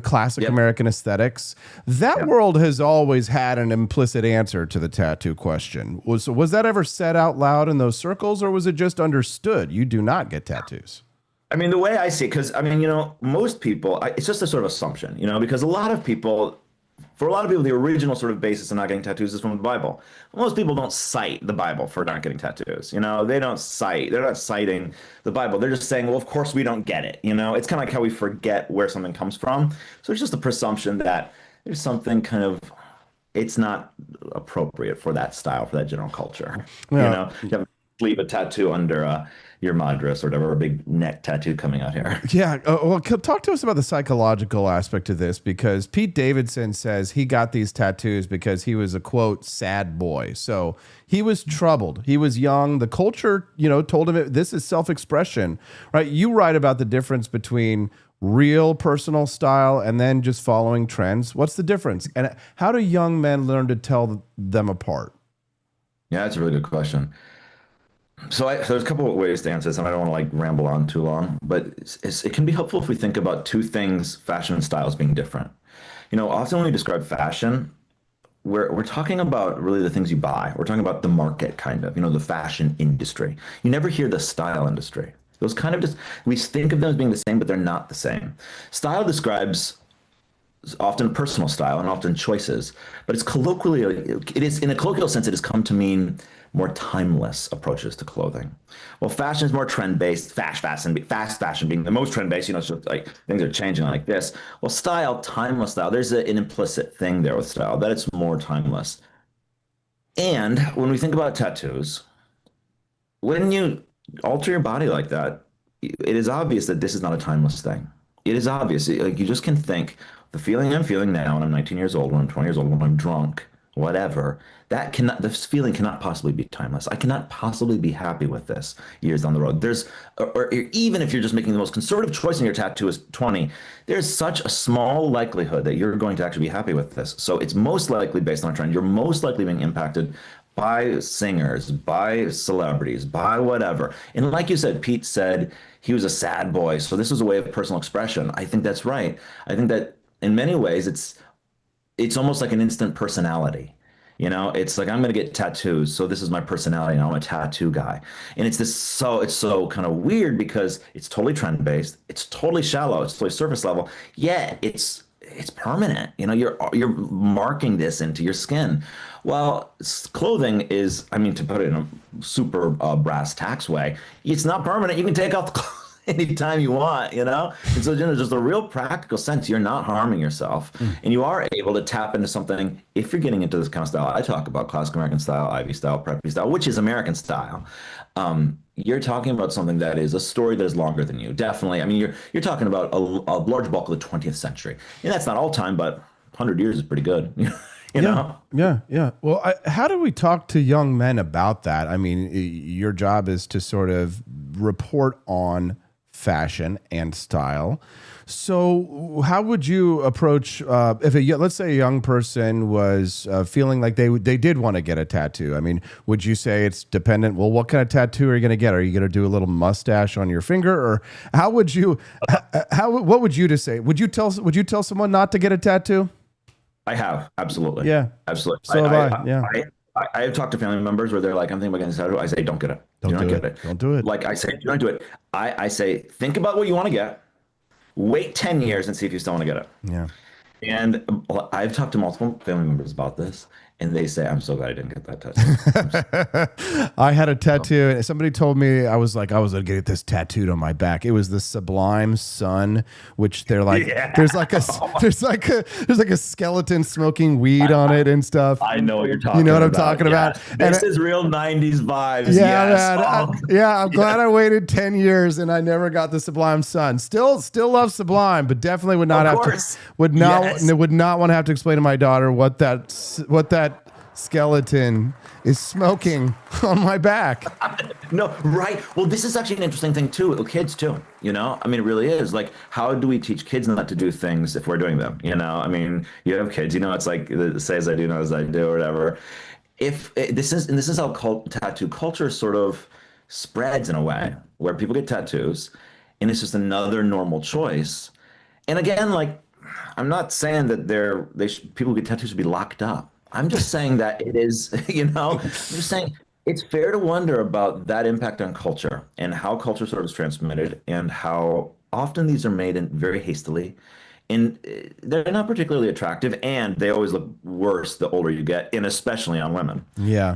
classic American aesthetics. That world has always had an implicit answer to the tattoo question. Was that ever said out loud in those circles, or was it just understood? You do not get tattoos. I mean, the way I see it, because, I mean, most people, it's just a sort of assumption, because for a lot of people, the original sort of basis of not getting tattoos is from the Bible. Most people don't cite the Bible for not getting tattoos. They're not citing the Bible. They're just saying, well, of course we don't get it. It's kind of like how we forget where something comes from. So it's just a presumption that there's something kind of, it's not appropriate for that style, for that general culture. Yeah. You have a tattoo under your madras or whatever, a big neck tattoo coming out here. Yeah. Well, talk to us about the psychological aspect of this, because Pete Davidson says he got these tattoos because he was a, quote, sad boy. So he was troubled. He was young. The culture, told him this is self-expression, right? You write about the difference between real personal style and then just following trends. What's the difference? And how do young men learn to tell them apart? Yeah, that's a really good question. So there's a couple of ways to answer this, and I don't want to ramble on too long, but it can be helpful if we think about two things, fashion and style, as being different. Often when we describe fashion, we're talking about really the things you buy. We're talking about the market, kind of, the fashion industry. You never hear the style industry. Those kind of just, we think of them as being the same, but they're not the same. Style describes often personal style and often choices, but it is in a colloquial sense, it has come to mean more timeless approaches to clothing. Well, fashion is more trend-based, fast fashion being the most trend-based, so like things are changing like this. Well, style, timeless style, there's an implicit thing there with style, that it's more timeless. And when we think about tattoos, when you alter your body like that, it is obvious that this is not a timeless thing. It is obvious. Like, you just can think, the feeling I'm feeling now when I'm 19 years old, when I'm 20 years old, when I'm drunk, whatever, this feeling cannot possibly be timeless. I cannot possibly be happy with this years down the road. Or even if you're just making the most conservative choice in your tattoo is 20, there's such a small likelihood that you're going to actually be happy with this. So it's most likely based on a trend. You're most likely being impacted by singers, by celebrities, by whatever. And like you said, Pete said he was a sad boy, so this was a way of personal expression. I think that's right. I think that in many ways, it's almost like an instant personality. It's like, I'm going to get tattoos, so this is my personality, and I'm a tattoo guy. And it's so kind of weird because it's totally trend-based, it's totally shallow, it's totally surface level, yet it's permanent. You're marking this into your skin. Well, clothing is, to put it in a super brass tacks way, it's not permanent. You can take off the clothes anytime you want, And so, just a real practical sense, you're not harming yourself, and you are able to tap into something. If you're getting into this kind of style, I talk about classic American style, Ivy style, preppy style, which is American style. You're talking about something that is a story that is longer than you. Definitely. You're talking about a large bulk of the 20th century, and that's not all time, but 100 years is pretty good. Yeah. Well, how do we talk to young men about that? Your job is to sort of report on fashion and style. So how would you approach let's say a young person was feeling like they did want to get a tattoo? Would you say it's dependent? Well, what kind of tattoo are you going to get? Are you going to do a little mustache on your finger, or how would you? What would you say? Would you tell someone not to get a tattoo? I have, absolutely. Yeah, absolutely. So have I. Yeah. I have talked to family members where they're like, I'm thinking about getting a tattoo. I say, don't get it. Don't do it. Like I say, do not do it. I say, think about what you want to get. Wait 10 years and see if you still want to get it. Yeah. And I've talked to multiple family members about this, and they say, I'm so glad I didn't get that tattoo. I had a tattoo, and somebody told me I was going to get this tattooed on my back. It was the Sublime Sun, which they're like, there's like a skeleton smoking weed on it and stuff. I know what you're talking about. You know what I'm talking about? This is real 90s vibes. Yeah, yes. man. I'm glad I waited 10 years and I never got the Sublime Sun. Still love Sublime, but definitely would not would not want to have to explain to my daughter what that skeleton is smoking on my back. No, right. Well, this is actually an interesting thing too. Kids too, it really is. Like, how do we teach kids not to do things if we're doing them? You have kids, it's like, say as I do, not as I do, or whatever. This is how tattoo culture sort of spreads in a way, where people get tattoos and it's just another normal choice. And again, like, I'm not saying that people who get tattoos should be locked up. I'm just saying that it is, I'm just saying it's fair to wonder about that impact on culture and how culture sort of is transmitted, and how often these are made very hastily, and they're not particularly attractive, and they always look worse the older you get, and especially on women. Yeah.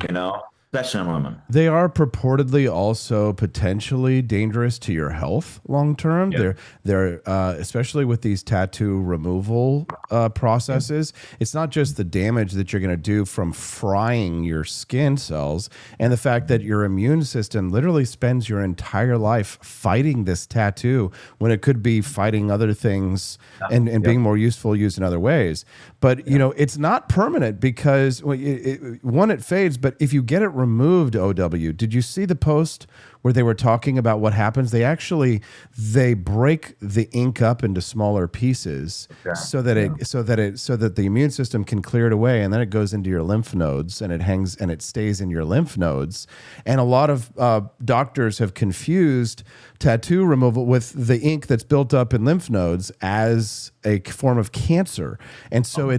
Especially on women. They are purportedly also potentially dangerous to your health long term. Yeah. They're especially with these tattoo removal processes. It's not just the damage that you're going to do from frying your skin cells, and the fact that your immune system literally spends your entire life fighting this tattoo when it could be fighting other things and being more useful used in other ways. But it's not permanent because it fades. But if you get it removed, OW, did you see the post where they were talking about what happens. They break the ink up into smaller pieces so that the immune system can clear it away, and then it goes into your lymph nodes and it stays in your lymph nodes. And a lot of doctors have confused tattoo removal with the ink that's built up in lymph nodes as a form of cancer. And so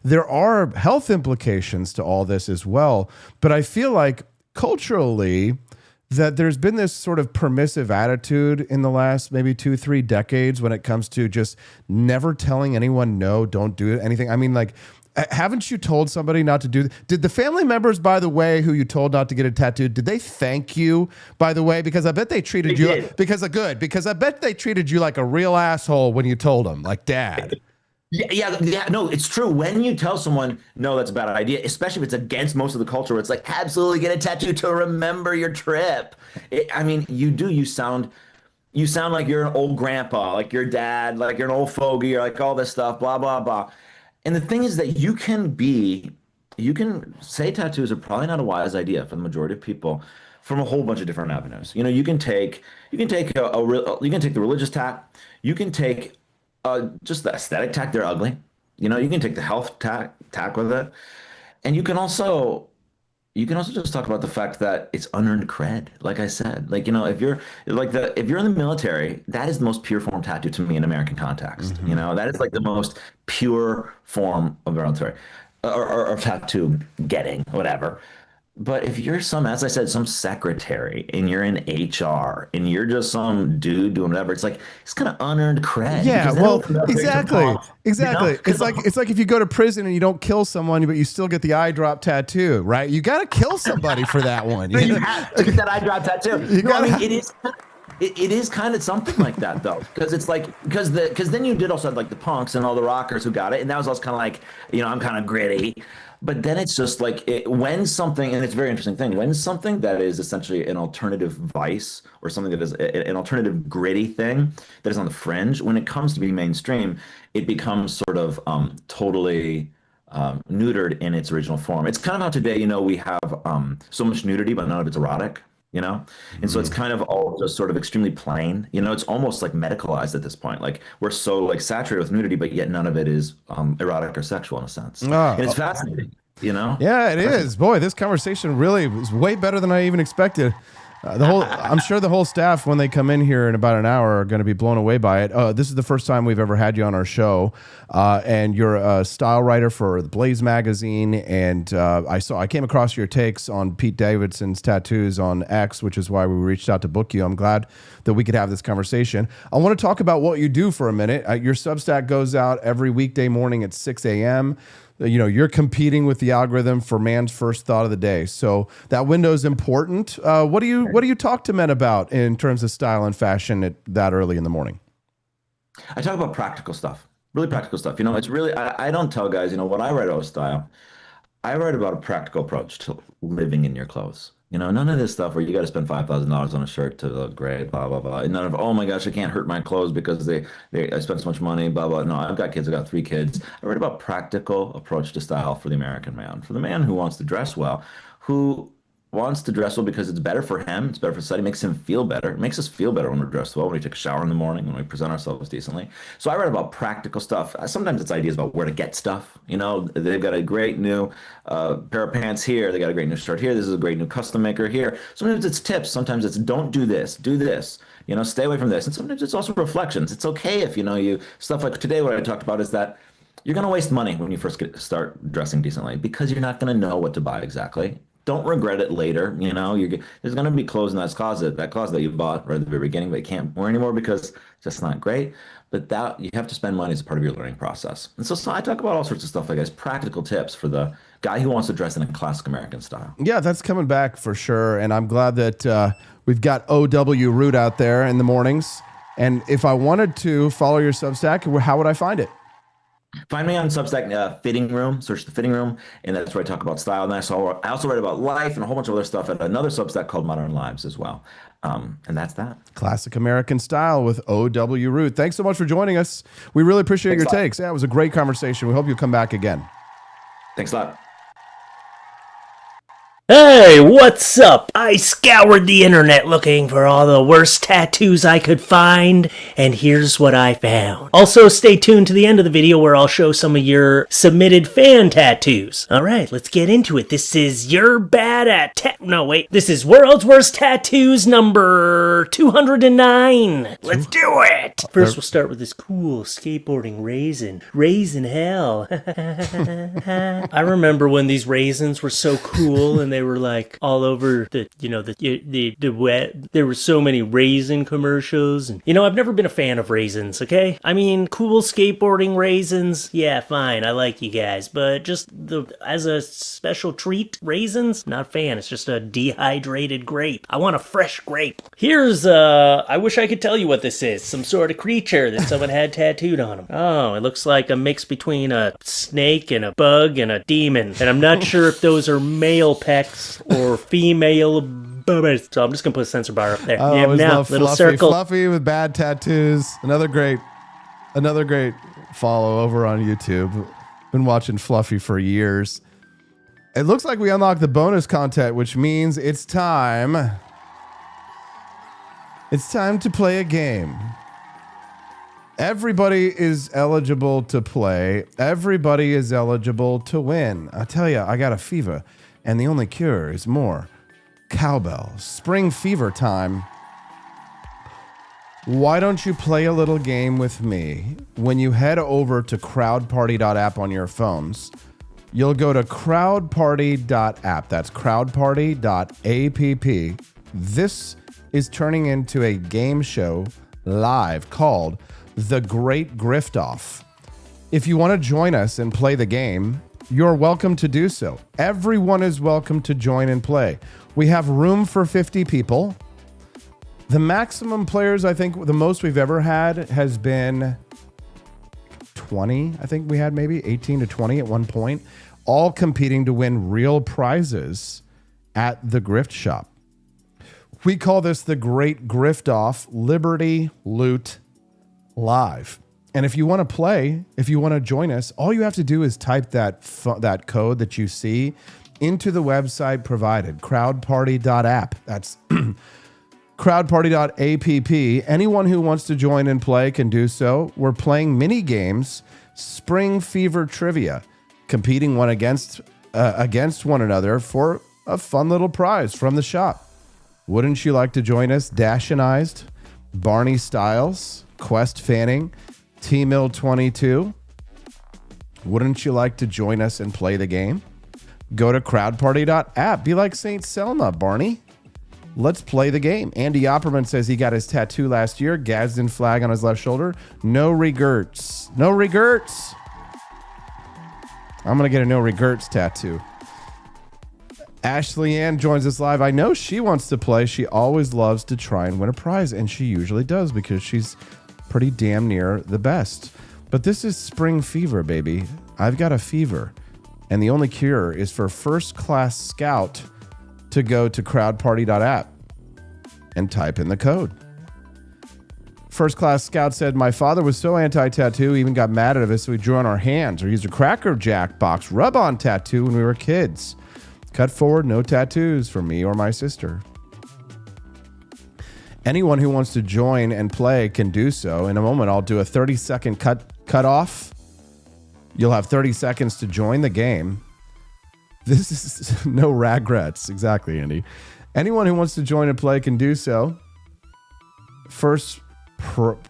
there are health implications to all this as well. But I feel like culturally that there's been this sort of permissive attitude in the last maybe 2-3 decades when it comes to just never telling anyone, no, don't do anything. I mean, like, haven't you told somebody not to do? Did the family members, by the way, who you told not to get a tattoo, did they thank you, by the way? Because I bet they treated you because I bet they treated you like a real asshole when you told them, like, Dad. Yeah. No, it's true. When you tell someone, no, that's a bad idea, especially if it's against most of the culture, where it's like, absolutely get a tattoo to remember your trip. You sound like you're an old grandpa, like your dad, like you're an old fogey, or like all this stuff, blah, blah, blah. And the thing is that you can say tattoos are probably not a wise idea for the majority of people from a whole bunch of different avenues. You can take the religious tack, you can take just the aesthetic tack, they're ugly. You can take the health tack with it. And you can also just talk about the fact that it's unearned cred. Like I said, if you're in the military, that is the most pure form tattoo to me in American context. Mm-hmm. That is like the most pure form of military or tattoo getting, whatever. But if you're as I said, some secretary and you're in HR and you're just some dude doing whatever, it's kind of unearned cred. Yeah, well, exactly. It's like if you go to prison and you don't kill someone, but you still get the eye drop tattoo, right? You got to kill somebody for that one. You have to get that eye drop tattoo. It is kind of something like that, though, because then you did also have like the punks and all the rockers who got it, and that was also kind of like, I'm kind of gritty. But then it's just like when something, and it's a very interesting thing, when something that is essentially an alternative vice or something that is an alternative gritty thing that is on the fringe, when it comes to be mainstream, it becomes sort of totally neutered in its original form. It's kind of how today, we have so much nudity, but none of it's erotic. And so it's kind of all just sort of extremely plain. It's almost like medicalized at this point. Like we're so like saturated with nudity, but yet none of it is erotic or sexual in a sense. And it's fascinating, Yeah, it is. Boy, this conversation really was way better than I even expected. I'm sure the whole staff, when they come in here in about an hour, are going to be blown away by it. This is the first time we've ever had you on our show, and you're a style writer for the Blaze magazine. And I came across your takes on Pete Davidson's tattoos on X, which is why we reached out to book you. I'm glad that we could have this conversation. I want to talk about what you do for a minute. Your Substack goes out every weekday morning at 6 a.m. You're competing with the algorithm for man's first thought of the day. So that window is important. What do you talk to men about in terms of style and fashion at that early in the morning? I talk about practical stuff, really practical stuff. It's really, I don't tell guys, when I write about style, I write about a practical approach to living in your clothes. None of this stuff where you got to spend $5,000 on a shirt to look great, blah, blah, blah. And none of, oh my gosh, I can't hurt my clothes because I spent so much money, blah, blah. No, I've got kids. I've got 3 kids. I write about practical approach to style for the American man, for the man who wants to dress well, who wants to dress well because it's better for him, it's better for society, it makes him feel better. It makes us feel better when we're dressed well, when we take a shower in the morning, when we present ourselves decently. So I write about practical stuff. Sometimes it's ideas about where to get stuff. They've got a great new pair of pants here, they got a great new shirt here, this is a great new custom maker here. Sometimes it's tips, sometimes it's don't do this, do this. Stay away from this. And sometimes it's also reflections. It's okay if, you stuff like today, what I talked about is that you're going to waste money when you first start dressing decently because you're not going to know what to buy exactly. Don't regret it later. There's going to be clothes in that closet that you bought right at the very beginning, but you can't wear anymore because it's just not great. But that you have to spend money as part of your learning process. And so I talk about all sorts of stuff like this, practical tips for the guy who wants to dress in a classic American style. Yeah, that's coming back for sure. And I'm glad that we've got OW Root out there in the mornings. And if I wanted to follow your Substack, how would I find it? Find me on Substack, Fitting Room, search the Fitting Room, and that's where I talk about style. And I also write about life and a whole bunch of other stuff at another Substack called Modern Lives as well. And that's that. Classic American Style with OW Root. Thanks so much for joining us. We really appreciate your takes. Yeah, it was a great conversation. We hope you'll come back again. Thanks a lot. Hey, what's up? I scoured the internet looking for all the worst tattoos I could find, and here's what I found. Also, stay tuned to the end of the video where I'll show some of your submitted fan tattoos. Alright, let's get into it. This is You're Bad at This is World's Worst Tattoos number 209. Let's do it! First, we'll start with this cool skateboarding raisin. Raisin hell. I remember when these raisins were so cool and they were like all over the web. There were so many raisin commercials, and I've never been a fan of raisins. Okay, I mean, cool skateboarding raisins, yeah, fine, I like you guys, but just as a special treat, raisins, not a fan. It's just a dehydrated grape. I want a fresh grape. Here's I wish I could tell you what this is. Some sort of creature that someone had tattooed on them. Oh, it looks like a mix between a snake and a bug and a demon, and I'm not sure if those are male pecs or female bubbles. So I'm just gonna put a censor bar up there. I always love little Fluffy. circle. Fluffy with bad tattoos. Another great follow over on YouTube. Been watching Fluffy for years. It looks like we unlocked the bonus content, which means it's time. It's time to play a game. Everybody is eligible to play. Everybody is eligible to win. I tell you, I got a fever, and the only cure is more cowbell. Spring fever time. Why don't you play a little game with me? When you head over to crowdparty.app on your phones, you'll go to crowdparty.app. That's crowdparty.app. This is turning into a game show live called The Great Grift Off. If you want to join us and play the game, you're welcome to do so. Everyone is welcome to join and play. We have room for 50 people. The maximum players, I think the most we've ever had has been 20. I think we had maybe 18 to 20 at one point, all competing to win real prizes at the Grift Shop. We call this the Great Grift Off Liberty Loot Live. And if you want to play, if you want to join us, all you have to do is type that code that you see into the website provided, crowdparty.app. That's crowdparty.app. Anyone who wants to join and play can do so. We're playing mini games, Spring Fever Trivia, competing one against one another for a fun little prize from the shop. Wouldn't you like to join us? Dashanized, Barney Styles, Quest Fanning, T-Mill22. Wouldn't you like to join us and play the game? Go to crowdparty.app. Be like St. Selma, Barney. Let's play the game. Andy Opperman says he got his tattoo last year. Gadsden flag on his left shoulder. No regrets. No regrets. I'm going to get a no regrets tattoo. Ashley Ann joins us live. I know she wants to play. She always loves to try and win a prize, and she usually does because she's pretty damn near the best. But this is spring fever, baby. I've got a fever, and the only cure is for First Class Scout to go to crowdparty.app and type in the code. First Class Scout said, my father was so anti-tattoo, he even got mad at us, so we drew on our hands or used a Cracker Jack box rub-on tattoo when we were kids. Cut forward, no tattoos for me or my sister. Anyone who wants to join and play can do so. In a moment, I'll do a 30-second cut off. You'll have 30 seconds to join the game. This is no regrets. Exactly, Andy. Anyone who wants to join and play can do so. First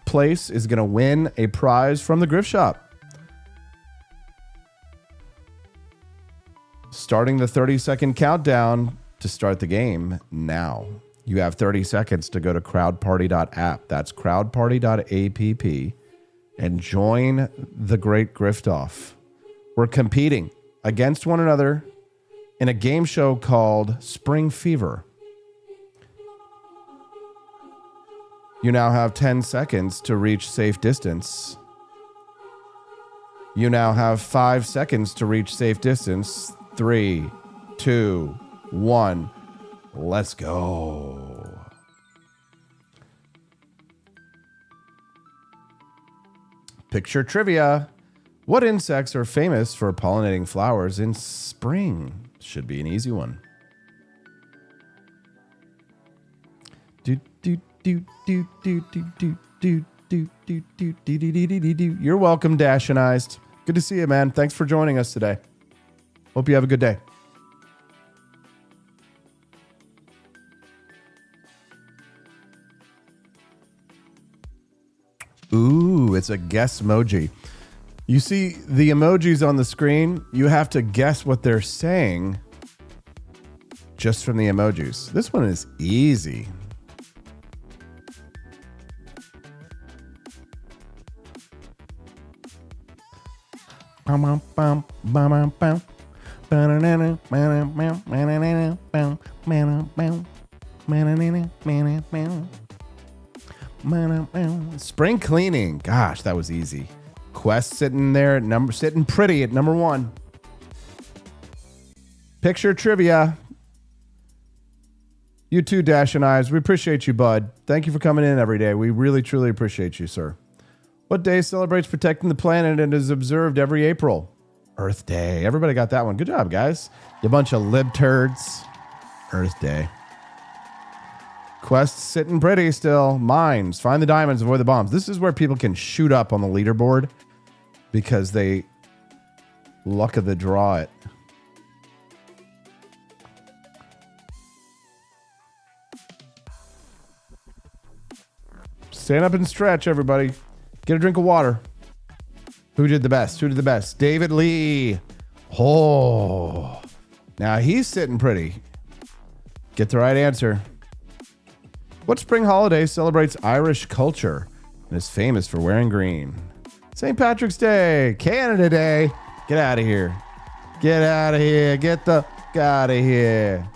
place is going to win a prize from the Grift Shop. Starting the 30-second countdown to start the game now. You have 30 seconds to go to crowdparty.app. That's crowdparty.app and join the Great Grift Off. We're competing against one another in a game show called Spring Fever. You now have 10 seconds to reach safe distance. You now have 5 seconds to reach safe distance. 3, 2, 1. Let's go. Picture trivia. What insects are famous for pollinating flowers in spring? Should be an easy one. You're welcome, Dashanized. Good to see you, man. Thanks for joining us today. Hope you have a good day. Ooh, it's a guess emoji. You see the emojis on the screen, you have to guess what they're saying just from the emojis. This one is easy. Spring cleaning. Gosh, that was easy. Quest sitting there, sitting pretty at number 1. Picture trivia. You too, Dash and Ives. We appreciate you, bud. Thank you for coming in every day. We really, truly appreciate you, sir. What day celebrates protecting the planet and is observed every April? Earth Day. Everybody got that one. Good job, guys. You bunch of lib turds. Earth Day. Quest sitting pretty still. Mines. Find the diamonds, avoid the bombs. This is where people can shoot up on the leaderboard because they luck of the draw it. Stand up and stretch, everybody. Get a drink of water. Who did the best? Who did the best? David Lee. Oh. Now he's sitting pretty. Get the right answer. What spring holiday celebrates Irish culture and is famous for wearing green? St. Patrick's Day. Canada Day. Get out of here. Get out of here. Get the fuck out of here.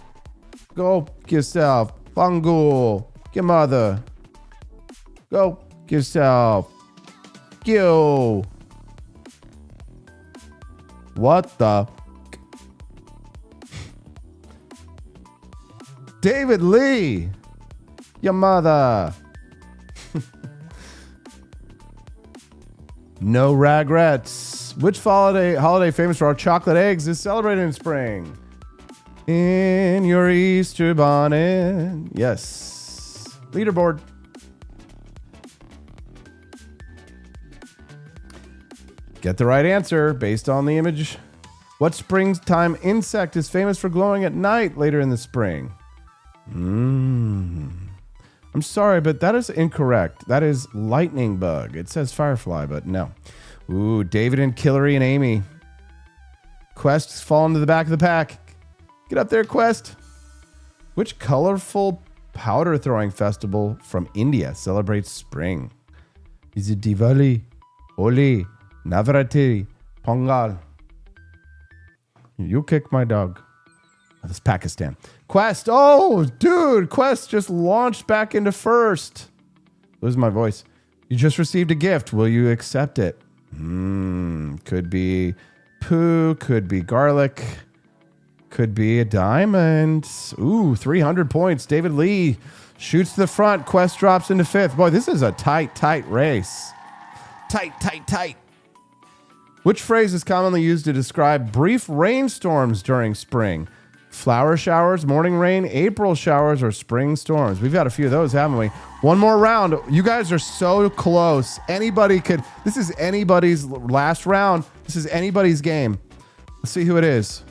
Go yourself. Fungal. Your mother. Go yourself. Yo. What the? David Lee. Your mother. No regrets. Which holiday famous for our chocolate eggs is celebrated in spring? In your Easter bonnet. Yes. Leaderboard. Get the right answer based on the image. What springtime insect is famous for glowing at night later in the spring? I'm sorry, but that is incorrect. That is lightning bug. It says firefly, but no. Ooh, David and Killary and Amy. Quest's fallen to the back of the pack. Get up there, Quest. Which colorful powder throwing festival from India celebrates spring? Is it Diwali, Holi, Navratri, Pongal? You kick my dog. Oh, that's Pakistan. Quest. Oh, dude. Quest just launched back into first. Losing my voice. You just received a gift. Will you accept it? Could be poo. Could be garlic. Could be a diamond. Ooh, 300 points. David Lee shoots to the front. Quest drops into 5th. Boy, this is a tight race. Tight. Which phrase is commonly used to describe brief rainstorms during spring? Flower showers, morning rain, April showers, or spring storms? We've got a few of those, haven't we? One more round. You guys are so close. This is anybody's last round. This is anybody's game. Let's see who it is.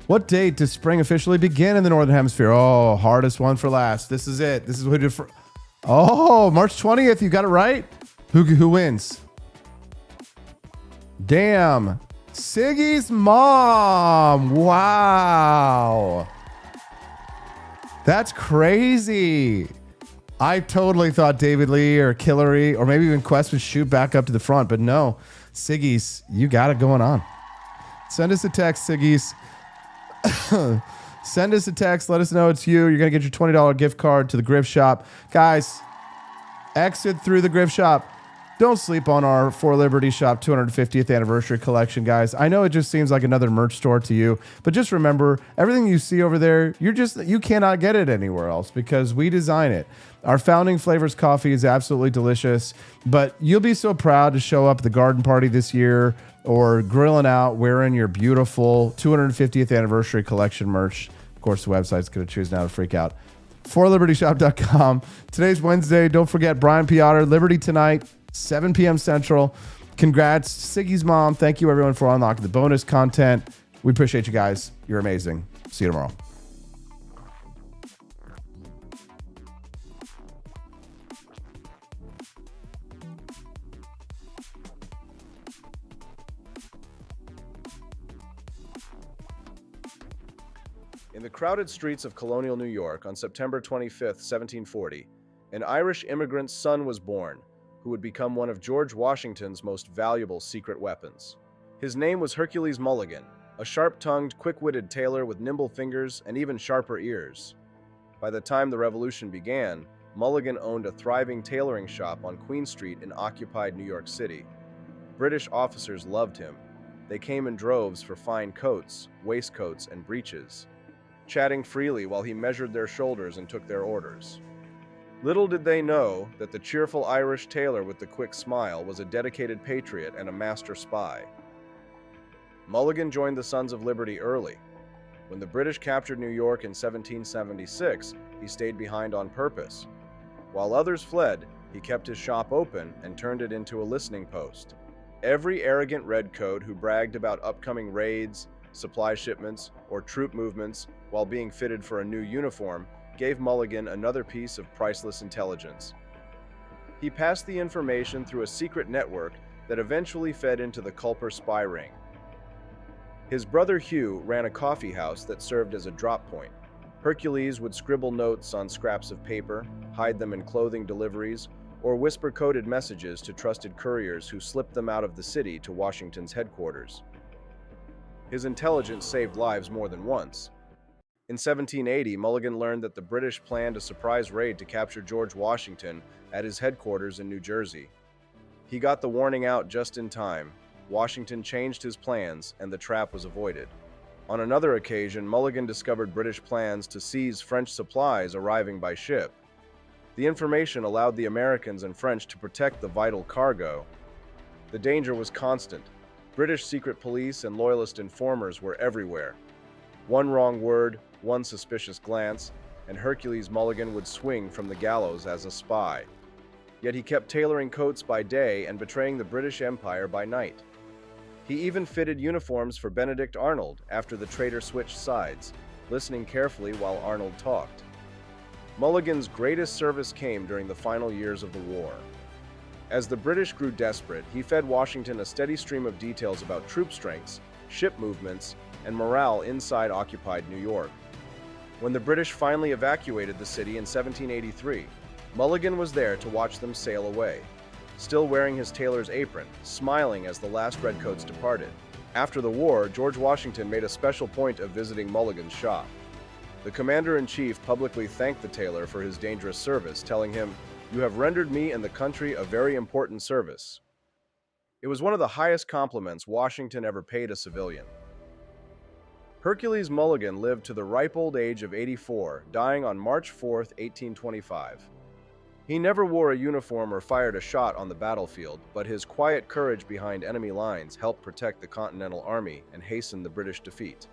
What date does spring officially begin in the Northern Hemisphere? Oh, hardest one for last. This is it. This is who did for. Oh, March 20th. You got it right. Who wins? Damn. Siggy's mom. Wow. That's crazy. I totally thought David Lee or Killary or maybe even Quest would shoot back up to the front, but no. Siggy's, you got it going on. Send us a text, Siggy's. Send us a text. Let us know it's you. You're going to get your $20 gift card to the Griff Shop. Guys, exit through the Griff Shop. Don't sleep on our For Liberty Shop 250th anniversary collection, guys. I know it just seems like another merch store to you, but just remember, everything you see over there, you cannot get it anywhere else because we design it. Our Founding Flavors coffee is absolutely delicious, but you'll be so proud to show up at the garden party this year or grilling out wearing your beautiful 250th anniversary collection merch. Of course, the website's going to choose now to freak out. forlibertyshop.com. Today's Wednesday. Don't forget Brian Piotr, Liberty Tonight, 7 p.m. Central. Congrats, Siggy's mom. Thank you, everyone, for unlocking the bonus content. We appreciate you guys. You're amazing. See you tomorrow. In the crowded streets of colonial New York on September 25th, 1740, an Irish immigrant's son was born, who would become one of George Washington's most valuable secret weapons. His name was Hercules Mulligan, a sharp-tongued, quick-witted tailor with nimble fingers and even sharper ears. By the time the Revolution began, Mulligan owned a thriving tailoring shop on Queen Street in occupied New York City. British officers loved him. They came in droves for fine coats, waistcoats, and breeches, chatting freely while he measured their shoulders and took their orders. Little did they know that the cheerful Irish tailor with the quick smile was a dedicated patriot and a master spy. Mulligan joined the Sons of Liberty early. When the British captured New York in 1776, he stayed behind on purpose. While others fled, he kept his shop open and turned it into a listening post. Every arrogant redcoat who bragged about upcoming raids, supply shipments, or troop movements while being fitted for a new uniform gave Mulligan another piece of priceless intelligence. He passed the information through a secret network that eventually fed into the Culper spy ring. His brother Hugh ran a coffee house that served as a drop point. Hercules would scribble notes on scraps of paper, hide them in clothing deliveries, or whisper coded messages to trusted couriers who slipped them out of the city to Washington's headquarters. His intelligence saved lives more than once. In 1780, Mulligan learned that the British planned a surprise raid to capture George Washington at his headquarters in New Jersey. He got the warning out just in time. Washington changed his plans, and the trap was avoided. On another occasion, Mulligan discovered British plans to seize French supplies arriving by ship. The information allowed the Americans and French to protect the vital cargo. The danger was constant. British secret police and loyalist informers were everywhere. One wrong word, one suspicious glance, and Hercules Mulligan would swing from the gallows as a spy. Yet he kept tailoring coats by day and betraying the British Empire by night. He even fitted uniforms for Benedict Arnold after the traitor switched sides, listening carefully while Arnold talked. Mulligan's greatest service came during the final years of the war. As the British grew desperate, he fed Washington a steady stream of details about troop strengths, ship movements, and morale inside occupied New York. When the British finally evacuated the city in 1783, Mulligan was there to watch them sail away, still wearing his tailor's apron, smiling as the last redcoats departed. After the war, George Washington made a special point of visiting Mulligan's shop. The commander-in-chief publicly thanked the tailor for his dangerous service, telling him, "You have rendered me and the country a very important service." It was one of the highest compliments Washington ever paid a civilian. Hercules Mulligan lived to the ripe old age of 84, dying on March 4, 1825. He never wore a uniform or fired a shot on the battlefield, but his quiet courage behind enemy lines helped protect the Continental Army and hasten the British defeat.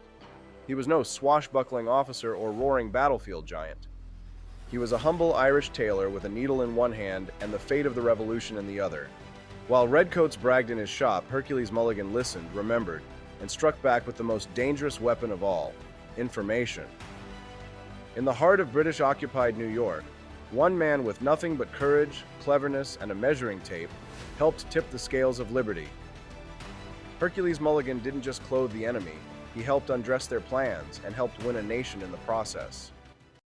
He was no swashbuckling officer or roaring battlefield giant. He was a humble Irish tailor with a needle in one hand and the fate of the Revolution in the other. While redcoats bragged in his shop, Hercules Mulligan listened, remembered, and struck back with the most dangerous weapon of all, information. In the heart of British-occupied New York, one man with nothing but courage, cleverness, and a measuring tape helped tip the scales of liberty. Hercules Mulligan didn't just clothe the enemy, he helped undress their plans and helped win a nation in the process.